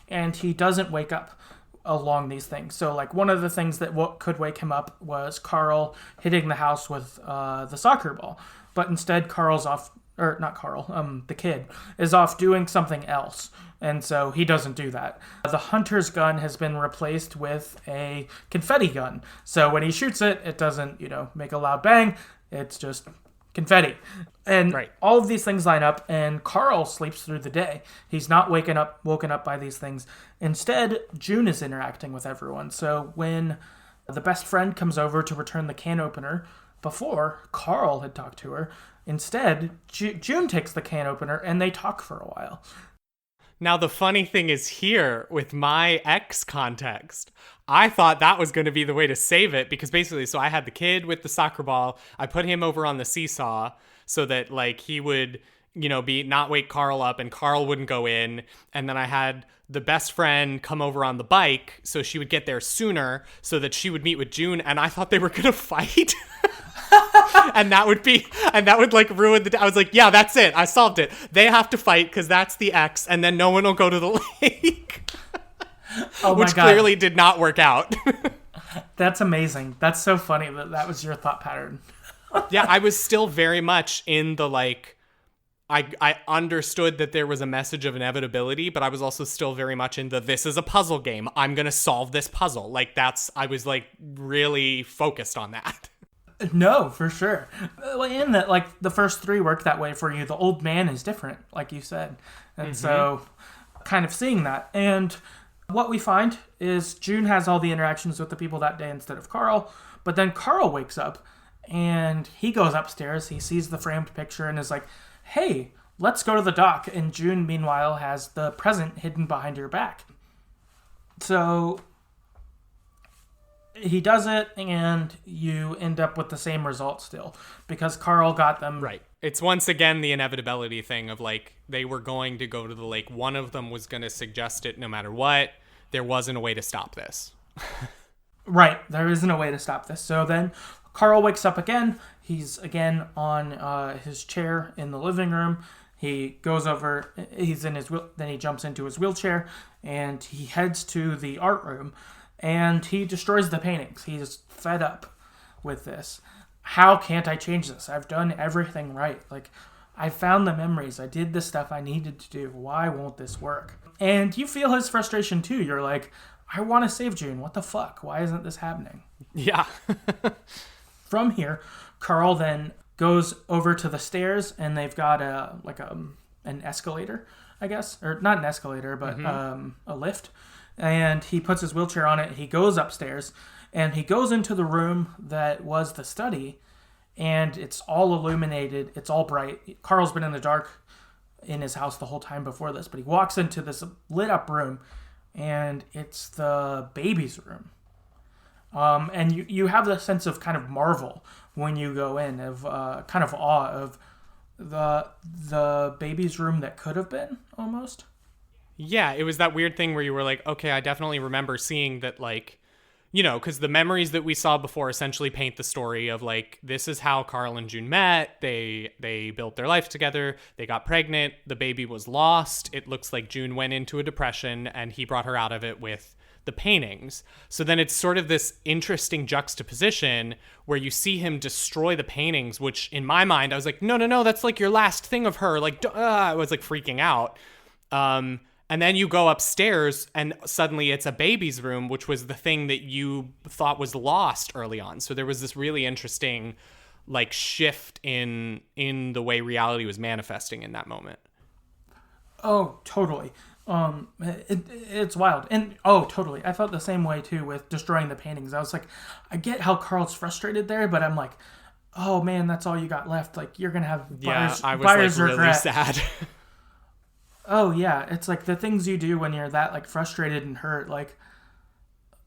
and he doesn't wake up along these things. So, like, one of the things that could wake him up was Carl hitting the house with the soccer ball. But instead, Carl's off, or not Carl, the kid, is off doing something else. And so he doesn't do that. The hunter's gun has been replaced with a confetti gun. So when he shoots it, it doesn't, make a loud bang. It's just confetti. And right. All of these things line up, and Carl sleeps through the day. He's not woken up by these things. Instead, June is interacting with everyone. So when the best friend comes over to return the can opener, before Carl had talked to her, instead, June takes the can opener, and they talk for a while. Now, the funny thing is here, with my ex context, I thought that was going to be the way to save it, because basically, so I had the kid with the soccer ball. I put him over on the seesaw so that, like, he would, not wake Carl up and Carl wouldn't go in. And then I had the best friend come over on the bike so she would get there sooner so that she would meet with June. And I thought they were going to fight. and that would like ruin the, I was like, yeah, that's it. I solved it. They have to fight because that's the X, and then no one will go to the lake. Oh my Which God. Clearly did not work out. That's amazing. That's so funny that was your thought pattern. Yeah, I was still very much in the, like, I understood that there was a message of inevitability, but I was also still very much in the, this is a puzzle game. I'm going to solve this puzzle. Like, I was, like, really focused on that. No, for sure. In that, like, the first three work that way for you. The old man is different, like you said. And so, kind of seeing that. And what we find is June has all the interactions with the people that day instead of Carl. But then Carl wakes up, and he goes upstairs. He sees the framed picture and is like, hey, let's go to the dock. And June, meanwhile, has the present hidden behind her back. So he does it, and you end up with the same result still, because Carl got them. Right. It's once again the inevitability thing of, like, they were going to go to the lake. One of them was going to suggest it no matter what. There wasn't a way to stop this. Right. There isn't a way to stop this. So then Carl wakes up again. He's again on his chair in the living room. He goes over, then he jumps into his wheelchair, and he heads to the art room. And he destroys the paintings. He's fed up with this. How can't I change this? I've done everything right. Like, I found the memories. I did the stuff I needed to do. Why won't this work? And you feel his frustration too. You're like, I want to save June. What the fuck? Why isn't this happening? Yeah. From here, Carl then goes over to the stairs, and they've got an escalator, I guess. Or not an escalator, but a lift. And he puts his wheelchair on it. He goes upstairs, and he goes into the room that was the study, and it's all illuminated. It's all bright. Carl's been in the dark in his house the whole time before this, but he walks into this lit up room, and it's the baby's room. And you have the sense of kind of marvel when you go in, of kind of awe of the baby's room that could have been, almost. Yeah, it was that weird thing where you were like, okay, I definitely remember seeing that, like, you know, because the memories that we saw before essentially paint the story of like, this is how Carl and June met. They built their life together. They got pregnant. The baby was lost. It looks like June went into a depression and he brought her out of it with the paintings. So then it's sort of this interesting juxtaposition where you see him destroy the paintings, which in my mind, I was like, no, that's like your last thing of her. Like, I was like freaking out. And then you go upstairs and suddenly it's a baby's room, which was the thing that you thought was lost early on. So there was this really interesting like shift in the way reality was manifesting in that moment. Oh, totally. It's wild. And oh, totally. I felt the same way too with destroying the paintings. I was like, I get how Carl's frustrated there, but I'm like, oh man, that's all you got left. Like you're going to have buyer's like regret. Really sad. Oh yeah, it's like the things you do when you're that like frustrated and hurt, like,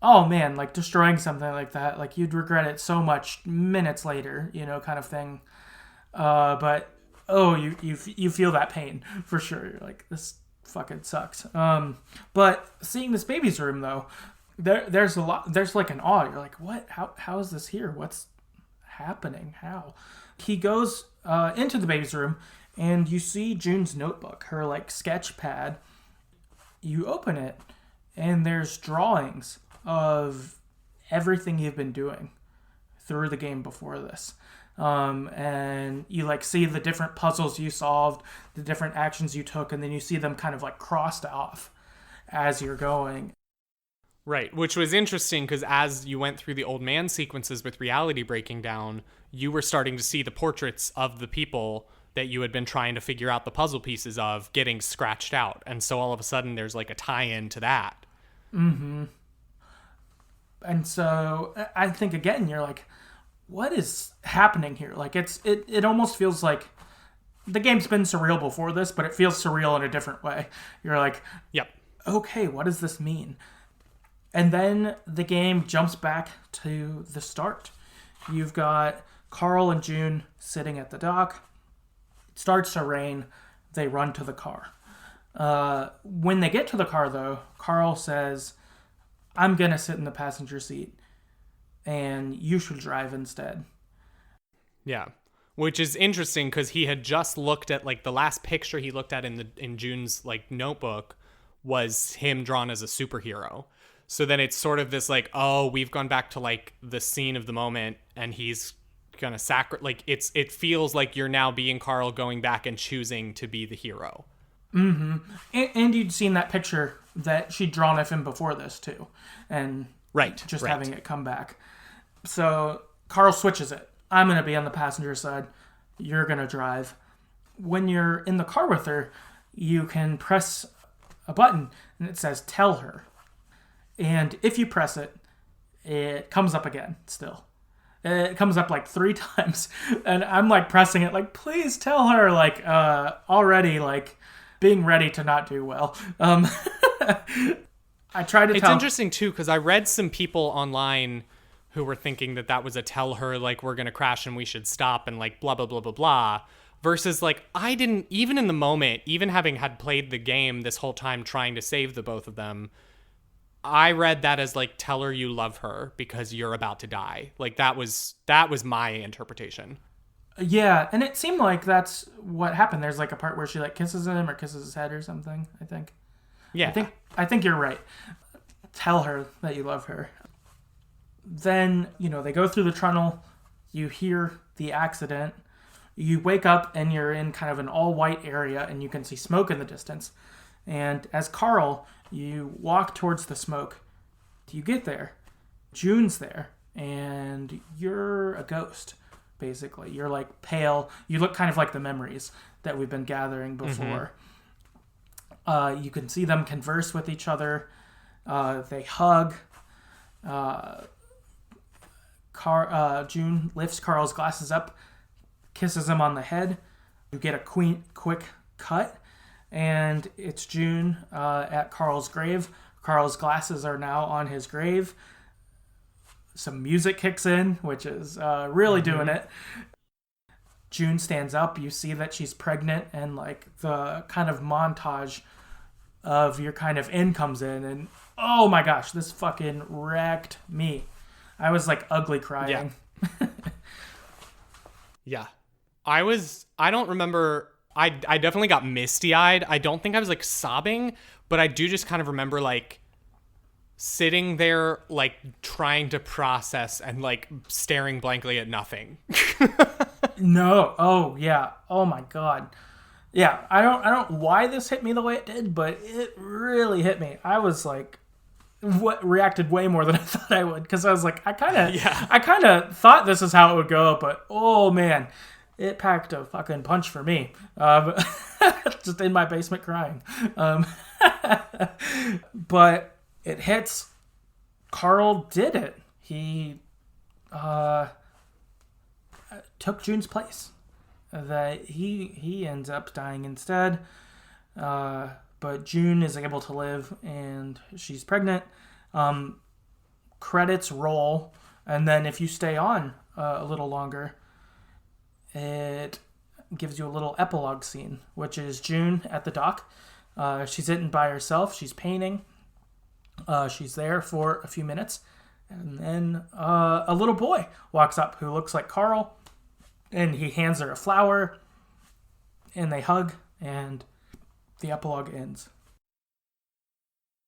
oh man, like destroying something like that, like you'd regret it so much minutes later, you know, kind of thing. But oh, you feel that pain for sure. You're like, this fucking sucks. But seeing this baby's room though, there's a lot. There's like an awe. You're like, what? How is this here? What's happening? How? He goes into the baby's room. And you see June's notebook, her like sketch pad. You open it, and there's drawings of everything you've been doing through the game before this. And you like see the different puzzles you solved, the different actions you took, and then you see them kind of like crossed off as you're going. Right, which was interesting because as you went through the old man sequences with reality breaking down, you were starting to see the portraits of the people that you had been trying to figure out the puzzle pieces of getting scratched out. And so all of a sudden there's like a tie-in to that. Mm-hmm. And so I think again, you're like, what is happening here? Like it almost feels like the game's been surreal before this, but it feels surreal in a different way. You're like, yep. Okay, what does this mean? And then the game jumps back to the start. You've got Carl and June sitting at the dock. It starts to rain. They run to the car. When they get to the car, though, Carl says, I'm going to sit in the passenger seat, and you should drive instead. Yeah, which is interesting because he had just looked at, like, the last picture he looked at in June's, like, notebook was him drawn as a superhero. So then it's sort of this, like, oh, we've gone back to, like, the scene of the moment, and he's gonna it feels like you're now being Carl going back and choosing to be the hero. Mm-hmm. And you'd seen that picture that she'd drawn of him before this too, and having it come back. So Carl switches it. I'm gonna be on the passenger side. You're gonna drive. When you're in the car with her, you can press a button and it says "Tell her," and if you press it, it comes up again still. It comes up like 3 times, and I'm like pressing it, like, please tell her, like, already, like, being ready to not do well. I try to It's interesting, too, because I read some people online who were thinking that was a tell her, like, we're going to crash and we should stop and, like, blah, blah, blah, blah, blah. Versus, like, I didn't, even in the moment, even having had played the game this whole time trying to save the both of them, I read that as like, tell her you love her because you're about to die. Like that was my interpretation. Yeah, and it seemed like that's what happened. There's like a part where she like kisses him or kisses his head or something, I think. Yeah. I think you're right. Tell her that you love her. Then, they go through the tunnel, you hear the accident, you wake up and you're in kind of an all white area and you can see smoke in the distance. And as Carl, you walk towards the smoke. You get there. June's there. And you're a ghost, basically. You're like pale. You look kind of like the memories that we've been gathering before. Mm-hmm. You can see them converse with each other. They hug. June lifts Carl's glasses up, kisses him on the head. You get a quick cut. And it's June at Carl's grave. Carl's glasses are now on his grave. Some music kicks in, which is really doing it. June stands up. You see that she's pregnant, and like the kind of montage of your kind of end comes in, and oh my gosh, this fucking wrecked me. I was like ugly crying. Yeah. I don't remember. I definitely got misty eyed. I don't think I was like sobbing, but I do just kind of remember like sitting there, like trying to process and like staring blankly at nothing. No. Oh yeah. Oh my god. Yeah. I don't know why this hit me the way it did, but it really hit me. I was like, what reacted way more than I thought I would, because I was like, I kind of thought this is how it would go, but oh man, it packed a fucking punch for me. Just in my basement crying. But it hits. Carl did it. He took June's place. That he ends up dying instead. But June is able to live, and she's pregnant. Credits roll, and then if you stay on a little longer, it gives you a little epilogue scene, which is June at the dock. She's sitting by herself. She's painting. She's there for a few minutes, and then a little boy walks up who looks like Carl, and he hands her a flower, and they hug, and the epilogue ends.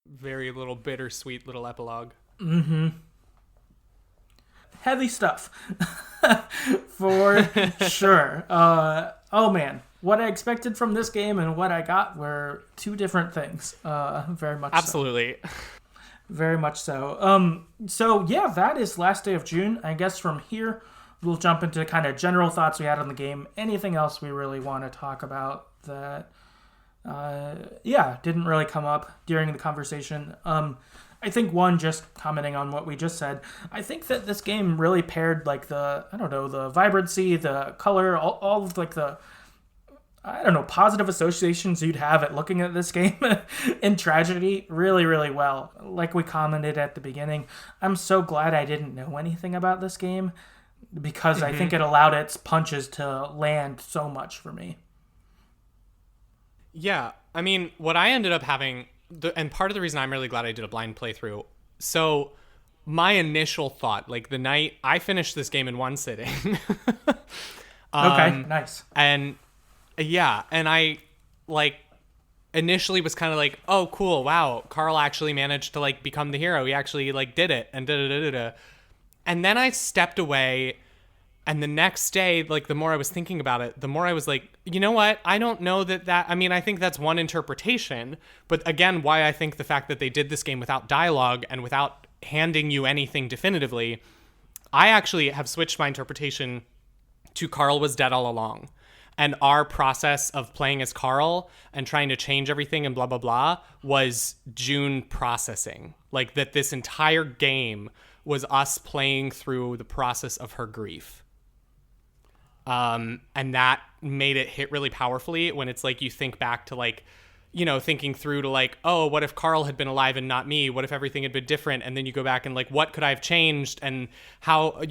Very little bittersweet little epilogue. Mm-hmm. Heavy stuff. For sure. Oh man. What I expected from this game and what I got were two different things. Very much Absolutely. So. Very much so. So yeah, that is last day of June. I guess from here, we'll jump into kind of general thoughts we had on the game. Anything else we really want to talk about that didn't really come up during the conversation. I think one, just commenting on what we just said, I think that this game really paired like the vibrancy, the color, all of like the, positive associations you'd have at looking at this game in tragedy really, really well. Like we commented at the beginning, I'm so glad I didn't know anything about this game, because I think it allowed its punches to land so much for me. Yeah, I mean, what I ended up having, and part of the reason I'm really glad I did a blind playthrough, so my initial thought, like the night I finished this game in one sitting. Okay, nice. And yeah, and I like initially was kind of like, oh cool, wow, Carl actually managed to like become the hero. He actually like did it, and da-da-da-da-da. And then I stepped away, and the next day, like the more I was thinking about it, the more I was like, you know what? I don't know that, I mean, I think that's one interpretation, but again, why I think the fact that they did this game without dialogue and without handing you anything definitively, I actually have switched my interpretation to Carl was dead all along. And our process of playing as Carl and trying to change everything and blah, blah, blah was June processing. Like that this entire game was us playing through the process of her grief. And that made it hit really powerfully when it's like you think back to like, thinking through to like, oh, what if Carl had been alive and not me? What if everything had been different? And then you go back and like, what could I have changed? And how,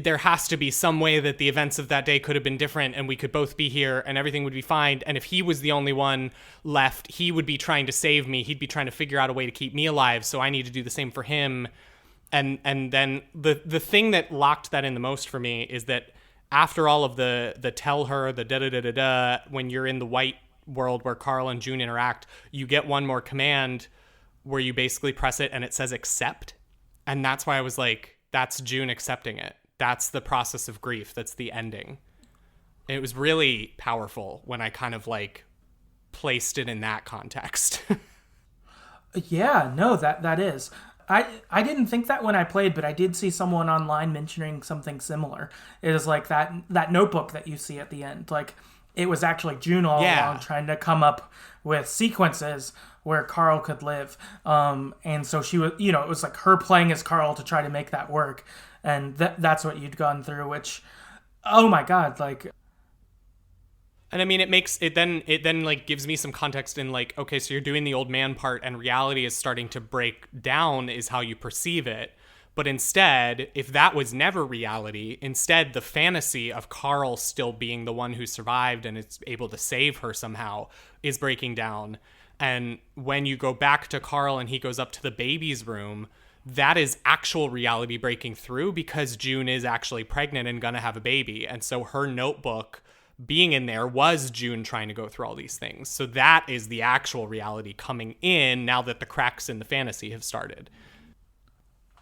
there has to be some way that the events of that day could have been different and we could both be here and everything would be fine. And if he was the only one left, he would be trying to save me. He'd be trying to figure out a way to keep me alive. So I need to do the same for him. And then the thing that locked that in the most for me is that after all of the tell her, the da-da-da-da-da, when you're in the white world where Carl and June interact, you get one more command where you basically press it and it says accept. And that's why I was like, that's June accepting it. That's the process of grief. That's the ending. It was really powerful when I kind of like placed it in that context. Yeah, no, that is. I didn't think that when I played, but I did see someone online mentioning something similar. It was like that notebook that you see at the end. Like, it was actually June all along trying to come up with sequences where Carl could live. And so she was, it was like her playing as Carl to try to make that work. And that's what you'd gone through, which, oh my God, like... And I mean, it then like gives me some context in like, okay, so you're doing the old man part and reality is starting to break down is how you perceive it. But instead, if that was never reality, instead the fantasy of Carl still being the one who survived and is able to save her somehow is breaking down. And when you go back to Carl and he goes up to the baby's room, that is actual reality breaking through because June is actually pregnant and gonna have a baby. And so her notebook being in there was June trying to go through all these things. So that is the actual reality coming in now that the cracks in the fantasy have started.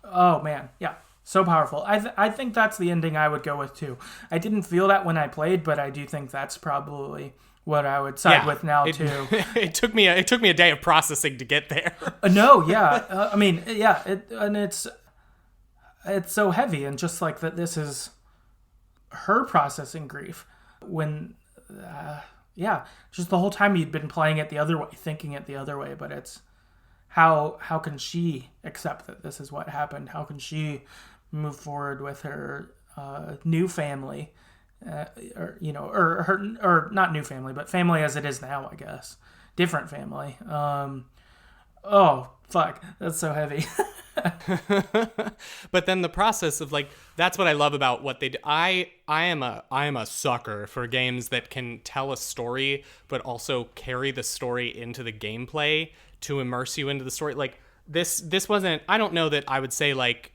Oh, man. Yeah. So powerful. I think that's the ending I would go with, too. I didn't feel that when I played, but I do think that's probably what I would side with now, too. It took me a day of processing to get there. No, yeah. I mean, yeah. It's so heavy, and just like that, this is her processing grief. When, just the whole time you'd been playing it the other way, thinking it the other way, but it's how can she accept that this is what happened? How can she move forward with her new family, or not new family, but family as it is now, I guess, different family. Oh fuck, that's so heavy. But then the process of like, that's what I love about what they do. I am a sucker for games that can tell a story but also carry the story into the gameplay to immerse you into the story. Like this wasn't, I don't know that I would say like,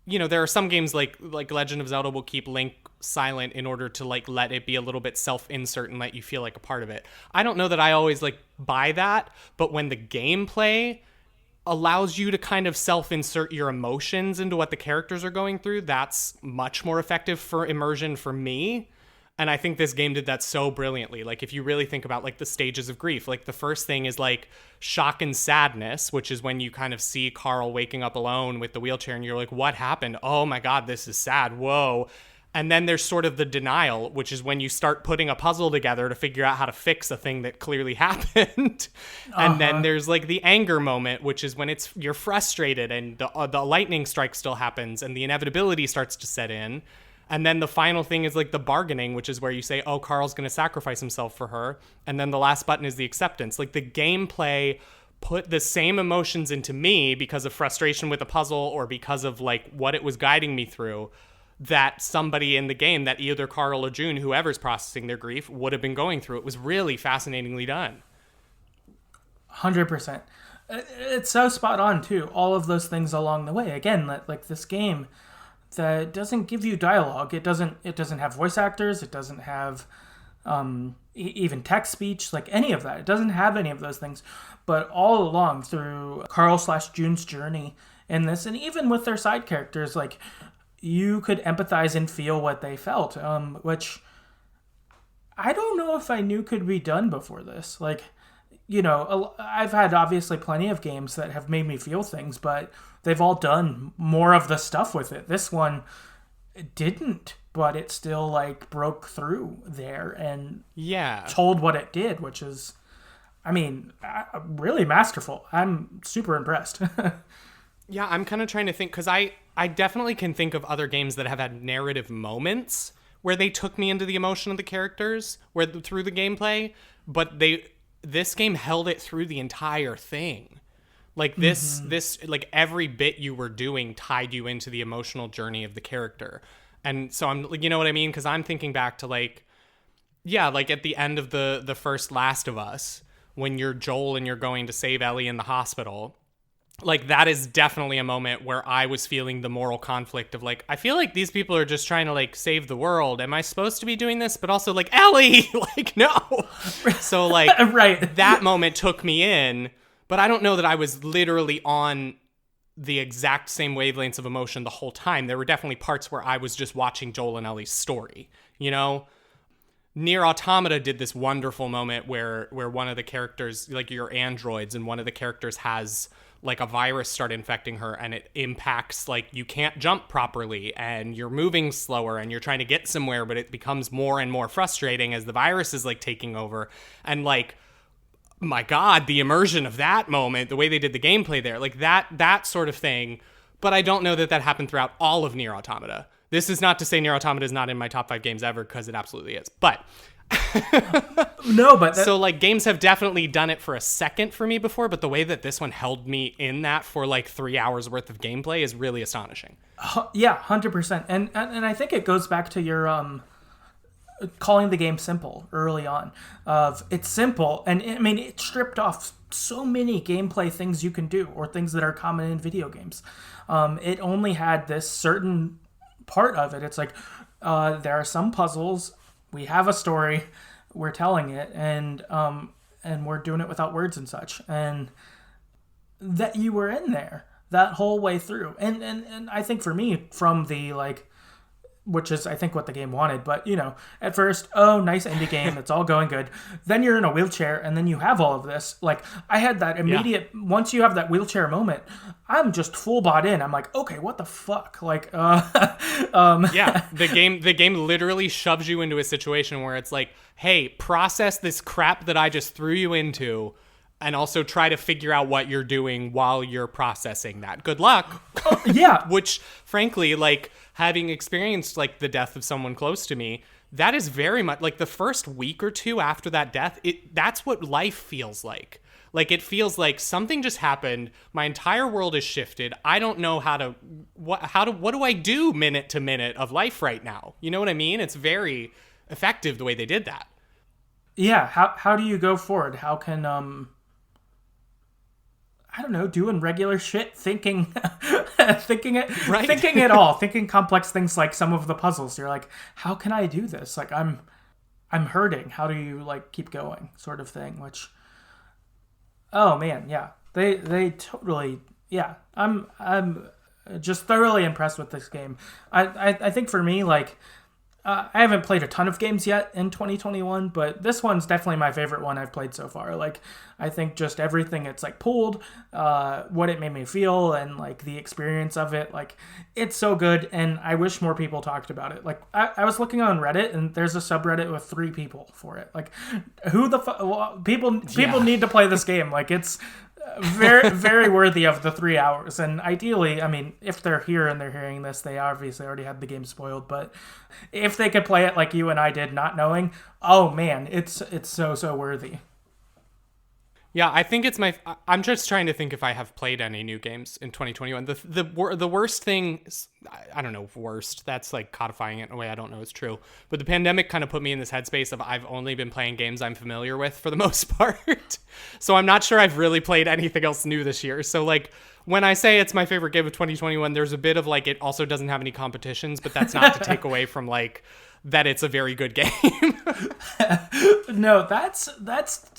there are some games like Legend of Zelda will keep Link silent in order to like let it be a little bit self-insert and let you feel like a part of it. I don't know that I always like buy that, but when the gameplay allows you to kind of self-insert your emotions into what the characters are going through, that's much more effective for immersion for me. And I think this game did that so brilliantly. Like, if you really think about like the stages of grief, like the first thing is like shock and sadness, which is when you kind of see Carl waking up alone with the wheelchair and you're like, what happened? Oh my God, this is sad. Whoa. And then there's sort of the denial, which is when you start putting a puzzle together to figure out how to fix a thing that clearly happened. And then there's like the anger moment, which is when you're frustrated and the lightning strike still happens and the inevitability starts to set in. And then the final thing is like the bargaining, which is where you say, oh, Carl's going to sacrifice himself for her. And then the last button is the acceptance. Like the gameplay put the same emotions into me because of frustration with a puzzle or because of like what it was guiding me through, that somebody in the game, that either Carl or June, whoever's processing their grief, would have been going through. It was really fascinatingly done. 100%. It's so spot on, too. All of those things along the way. Again, like this game that doesn't give you dialogue. It doesn't have voice actors. It doesn't have even text speech, like any of that. It doesn't have any of those things. But all along through Carl/June's journey in this, and even with their side characters, like, you could empathize and feel what they felt, which I don't know if I knew could be done before this. Like, I've had obviously plenty of games that have made me feel things, but they've all done more of the stuff with it. This one didn't, but it still like broke through there and told what it did, which is, I mean, really masterful. I'm super impressed. Yeah, I'm kind of trying to think, because I definitely can think of other games that have had narrative moments where they took me into the emotion of the characters through the gameplay, but this game held it through the entire thing. Like this like every bit you were doing tied you into the emotional journey of the character. And so I'm, you know what I mean? Because I'm thinking back to like at the end of the first Last of Us, when you're Joel and you're going to save Ellie in the hospital. Like, that is definitely a moment where I was feeling the moral conflict of, like, I feel like these people are just trying to, like, save the world. Am I supposed to be doing this? But also, like, Ellie! Like, no! So, like, right. That moment took me in, but I don't know that I was literally on the exact same wavelengths of emotion the whole time. There were definitely parts where I was just watching Joel and Ellie's story, Nier Automata did this wonderful moment where one of the characters, like, you're androids, and one of the characters has like a virus start infecting her, and it impacts, like, you can't jump properly and you're moving slower and you're trying to get somewhere, but it becomes more and more frustrating as the virus is like taking over. And like, my God, the immersion of that moment, the way they did the gameplay there, like that sort of thing. But I don't know that happened throughout all of Nier Automata. This is not to say Nier Automata is not in my top 5 games ever, because it absolutely is. But no, but so like games have definitely done it for a second for me before, but the way that this one held me in that for like 3 hours worth of gameplay is really astonishing. Yeah, 100%. And I think it goes back to your calling the game simple early on. Of it's simple, and I mean it stripped off so many gameplay things you can do, or things that are common in video games. It only had this certain part of it. It's like there are some puzzles. We have a story. We're telling it, and we're doing it without words and such. And that you were in there that whole way through. And I think for me, from the which is I think what the game wanted, but at first, oh, nice indie game, it's all going good. Then you're in a wheelchair, and then you have all of this. Like, I had that immediate, once you have that wheelchair moment, I'm just full bought in. I'm like, okay, what the fuck? Like, yeah, the game literally shoves you into a situation where it's like, hey, process this crap that I just threw you into, and also try to figure out what you're doing while you're processing that. Good luck. Yeah. Which, frankly, like, having experienced, like, the death of someone close to me, that is very much, like, the first week or two after that death, that's what life feels like. Like, it feels like something just happened, my entire world is shifted, I don't know what do I do minute to minute of life right now? You know what I mean? It's very effective the way they did that. Yeah, how do you go forward? How can, I don't know, doing regular shit, thinking it all, thinking complex things like some of the puzzles. You're like, how can I do this? Like, I'm hurting. How do you keep going, sort of thing? Which, oh man, yeah, they totally, yeah. I'm just thoroughly impressed with this game. I think for me, I haven't played a ton of games yet in 2021, but this one's definitely my favorite one I've played so far. I think just everything it's pulled, what it made me feel, and the experience of it, it's so good, and I wish more people talked about it. I was looking on Reddit, and there's a subreddit with 3 people for it. Who the fuck? People need to play this game. It's very, very worthy of the 3 hours. And ideally, I mean, if they're here and they're hearing this, they obviously already had the game spoiled. But if they could play it like you and I did, not knowing, oh man, it's so worthy. Yeah, I think I'm just trying to think if I have played any new games in 2021. The worst thing, I don't know, worst, that's codifying it in a way I don't know is true. But the pandemic kind of put me in this headspace of I've only been playing games I'm familiar with for the most part. So I'm not sure I've really played anything else new this year. So when I say it's my favorite game of 2021, there's a bit of it also doesn't have any competitions, but that's not to take away from that it's a very good game. No, that's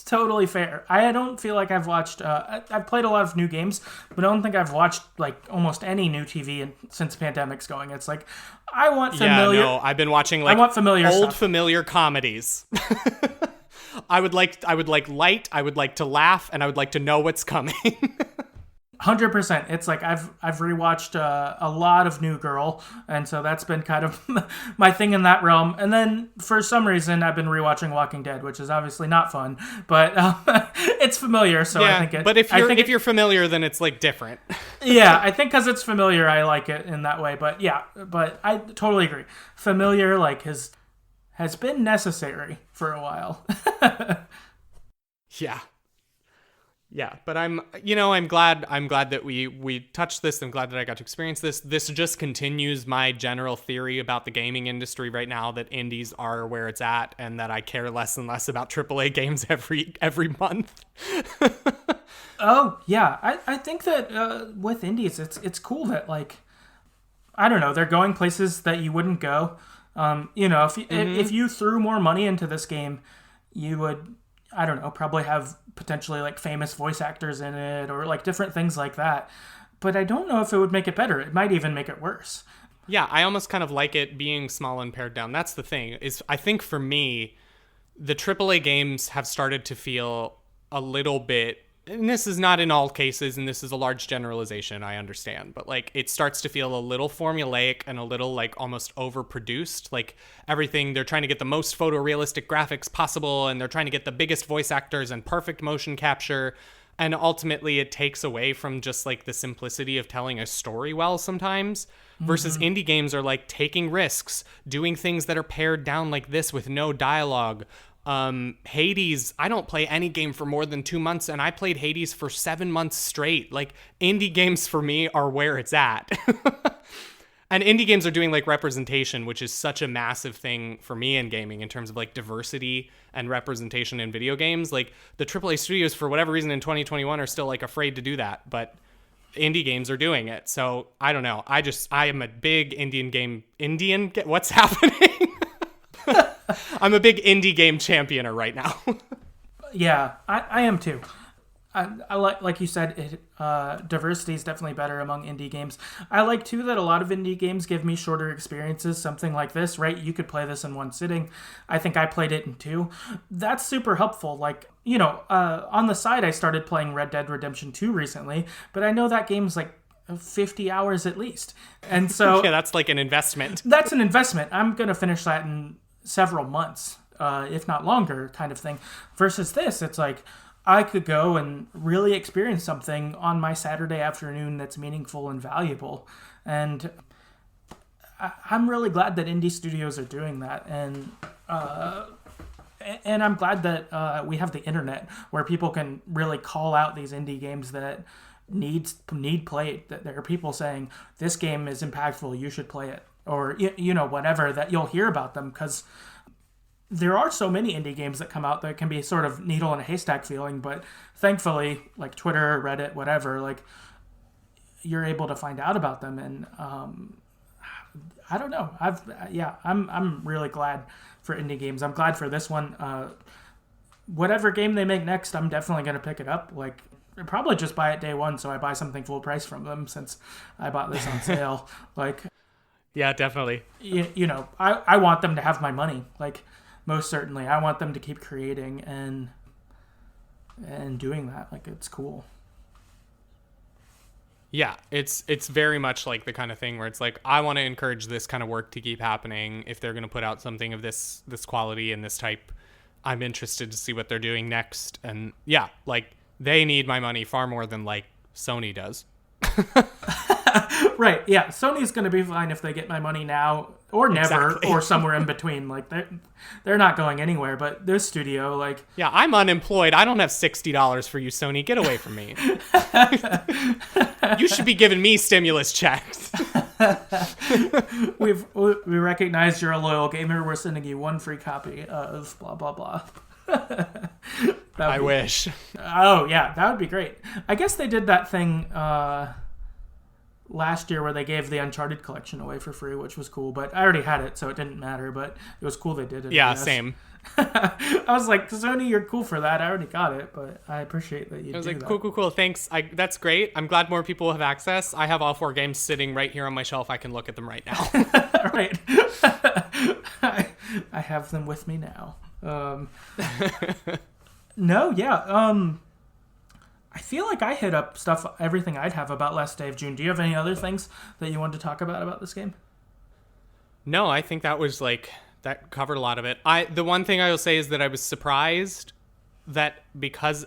totally fair. I don't feel like I've watched, I've played a lot of new games, but I don't think I've watched almost any new TV since the pandemic's going. It's I want familiar. Yeah, no, I've been watching I want familiar old stuff. familiar comedies. I would like light, I would like to laugh, and I would like to know what's coming. 100%. It's I've rewatched a lot of New Girl, and so that's been kind of my thing in that realm. And then for some reason, I've been rewatching Walking Dead, which is obviously not fun, but it's familiar. So yeah, I think it. But if you're familiar, then it's different. Yeah, I think because it's familiar, I like it in that way. But yeah, but I totally agree. Familiar has been necessary for a while. Yeah. Yeah, but I'm glad that we touched this. I'm glad that I got to experience this. This just continues my general theory about the gaming industry right now, that indies are where it's at, and that I care less and less about AAA games every month. Oh yeah, I think that with indies, it's cool that I don't know, they're going places that you wouldn't go. If you threw more money into this game, you would, I don't know, probably have potentially famous voice actors in it, or different things like that. But I don't know if it would make it better. It might even make it worse. Yeah, I almost kind of like it being small and pared down. That's the thing, is I think for me, the AAA games have started to feel a little bit, and this is not in all cases, and this is a large generalization, I understand, but it starts to feel a little formulaic and a little almost overproduced. Everything, they're trying to get the most photorealistic graphics possible, and they're trying to get the biggest voice actors and perfect motion capture, and ultimately it takes away from just the simplicity of telling a story well sometimes. Versus indie games are taking risks, doing things that are pared down like this with no dialogue. Hades, I don't play any game for more than 2 months, and I played Hades for 7 months straight. Indie games for me are where it's at. And indie games are doing like representation, which is such a massive thing for me in gaming in terms of like diversity and representation in video games. Like the AAA studios, for whatever reason in 2021 are still like afraid to do that, but indie games are doing it. So I don't know. I am a big what's happening? I'm a big indie game championer right now. Yeah, I am too. I like you said, diversity is definitely better among indie games. I like too that a lot of indie games give me shorter experiences. Something like this, right? You could play this in one sitting. I think I played it in two. That's super helpful. Like, on the side, I started playing Red Dead Redemption 2 recently, but I know that game's like 50 hours at least. And so yeah, that's like an investment. That's an investment. I'm going to finish that in several months, if not longer, kind of thing. Versus this, it's like, I could go and really experience something on my Saturday afternoon that's meaningful and valuable. And I'm really glad that indie studios are doing that. And I'm glad that we have the internet where people can really call out these indie games that need played. That there are people saying, this game is impactful, you should play it. Or, whatever, that you'll hear about them, because there are so many indie games that come out that can be sort of needle in a haystack feeling, but thankfully, like Twitter, Reddit, whatever, like you're able to find out about them. And I don't know. I'm really glad for indie games. I'm glad for this one. Whatever game they make next, I'm definitely going to pick it up. Like, probably just buy it day one, so I buy something full price from them since I bought this on sale. Like, yeah, definitely. I want them to have my money. Like, most certainly, I want them to keep creating and doing that. Like, it's cool. Yeah, it's very much like the kind of thing where it's like, I want to encourage this kind of work to keep happening. If they're going to put out something of this quality and this type, I'm interested to see what they're doing next. And yeah, like, they need my money far more than like Sony does. Right, yeah. Sony's going to be fine if they get my money now or never. Exactly. Or somewhere in between. Like, they're not going anywhere, but this studio, like... Yeah, I'm unemployed. I don't have $60 for you, Sony. Get away from me. You should be giving me stimulus checks. We recognize you're a loyal gamer. We're sending you one free copy of blah, blah, blah. I wish. Oh, yeah, that would be great. I guess they did that thing last year where they gave the Uncharted collection away for free, which was cool, but I already had it, so it didn't matter, but it was cool they did it. Yeah, same. I was like, Sony, you're cool for that. I already got it, but I appreciate that you do that. I was like, cool. Thanks. That's great. I'm glad more people have access. I have all 4 games sitting right here on my shelf. I can look at them right now. Right. I have them with me now. No, yeah. I feel like I hit up everything I'd have about Last Day of June. Do you have any other things that you wanted to talk about this game? No, I think that was that covered a lot of it. The one thing I will say is that I was surprised that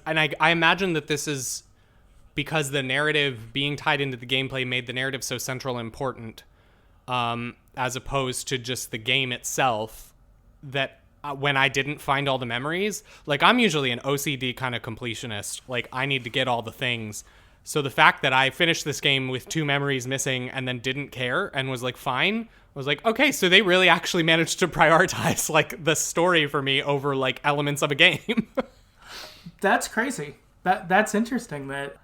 I imagine that this is because the narrative being tied into the gameplay made the narrative so central and important, as opposed to just the game itself, that when I didn't find all the memories, like, I'm usually an OCD kind of completionist. Like, I need to get all the things. So the fact that I finished this game with 2 memories missing and then didn't care and was like, fine, I was like, okay, so they really actually managed to prioritize like the story for me over like elements of a game. That's crazy. That's interesting that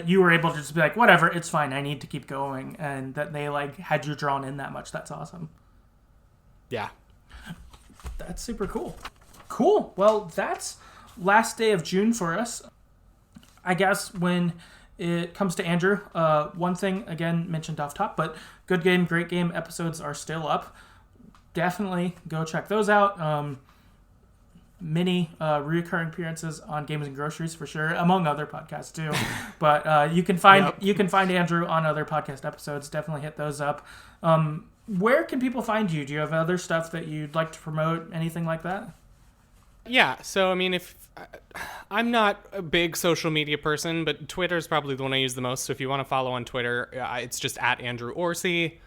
you were able to just be like, whatever, it's fine, I need to keep going, and that they like had you drawn in that much. That's awesome. Yeah. That's super cool. Cool. Well, that's Last Day of June for us. I guess when it comes to Andrew, one thing, again, mentioned off top, but Good Game, Great Game episodes are still up. Definitely go check those out. Many recurring appearances on Games and Groceries for sure, among other podcasts too. But you can find Andrew on other podcast episodes. Definitely hit those up. Where can people find you? Do you have other stuff that you'd like to promote? Anything like that? Yeah. So, I mean, I'm not a big social media person, but Twitter is probably the one I use the most. So if you want to follow on Twitter, it's just at Andrew Orsi.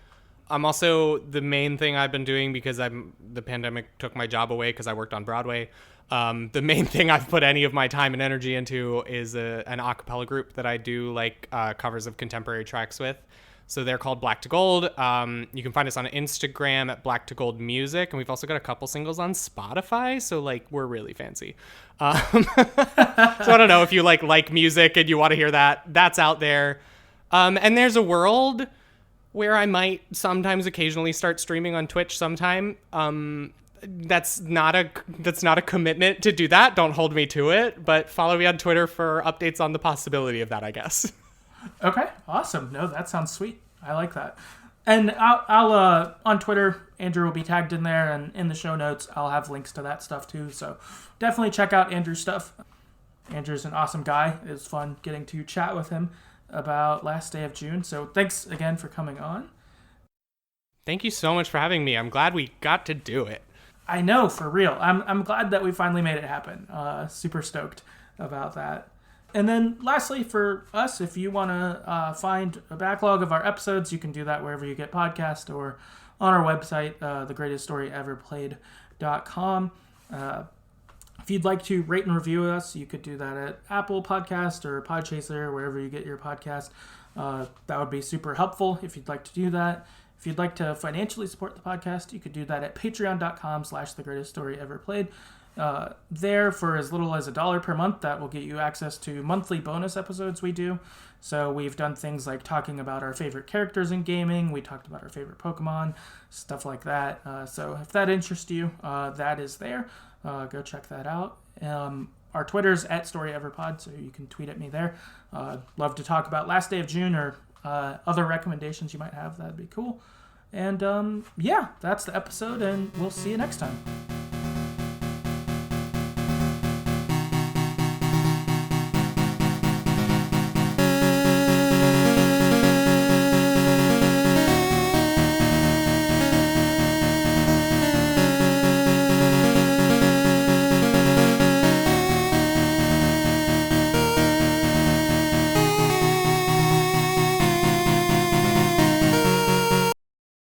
I'm also, the main thing I've been doing, because the pandemic took my job away because I worked on Broadway. The main thing I've put any of my time and energy into is an a cappella group that I do like covers of contemporary tracks with. So they're called Black to Gold. You can find us on Instagram at Black to Gold Music, and we've also got a couple singles on Spotify. So like we're really fancy. So I don't know if you like music and you want to hear that. That's out there. And there's a world where I might sometimes occasionally start streaming on Twitch sometime. That's not a commitment to do that. Don't hold me to it, but follow me on Twitter for updates on the possibility of that, I guess. Okay, awesome. No, that sounds sweet. I like that. And I'll on Twitter, Andrew will be tagged in there, and in the show notes, I'll have links to that stuff too. So definitely check out Andrew's stuff. Andrew's an awesome guy. It was fun getting to chat with him about last day of June. So thanks again for coming on. Thank you so much for having me. I'm glad we got to do it. I know, for real. I'm glad that we finally made it happen. Super stoked about that. And then lastly, for us, if you want to find a backlog of our episodes, you can do that wherever you get podcasts or on our website, TheGreatestStoryEverPlayed.com. If you'd like to rate and review us, you could do that at Apple Podcast or Podchaser, wherever you get your podcast. That would be super helpful if you'd like to do that. If you'd like to financially support the podcast, you could do that at patreon.com/TheGreatestStoryEverPlayed. There, for as little as $1 per month, that will get you access to monthly bonus episodes we do. So we've done things like talking about our favorite characters in gaming. We talked about our favorite Pokemon, stuff like that. So if that interests you, that is there. Go check that out. Our Twitter's at StoryEverPod, so you can tweet at me there. Love to talk about last day of June or other recommendations you might have. That'd be cool. And yeah, that's the episode, and we'll see you next time.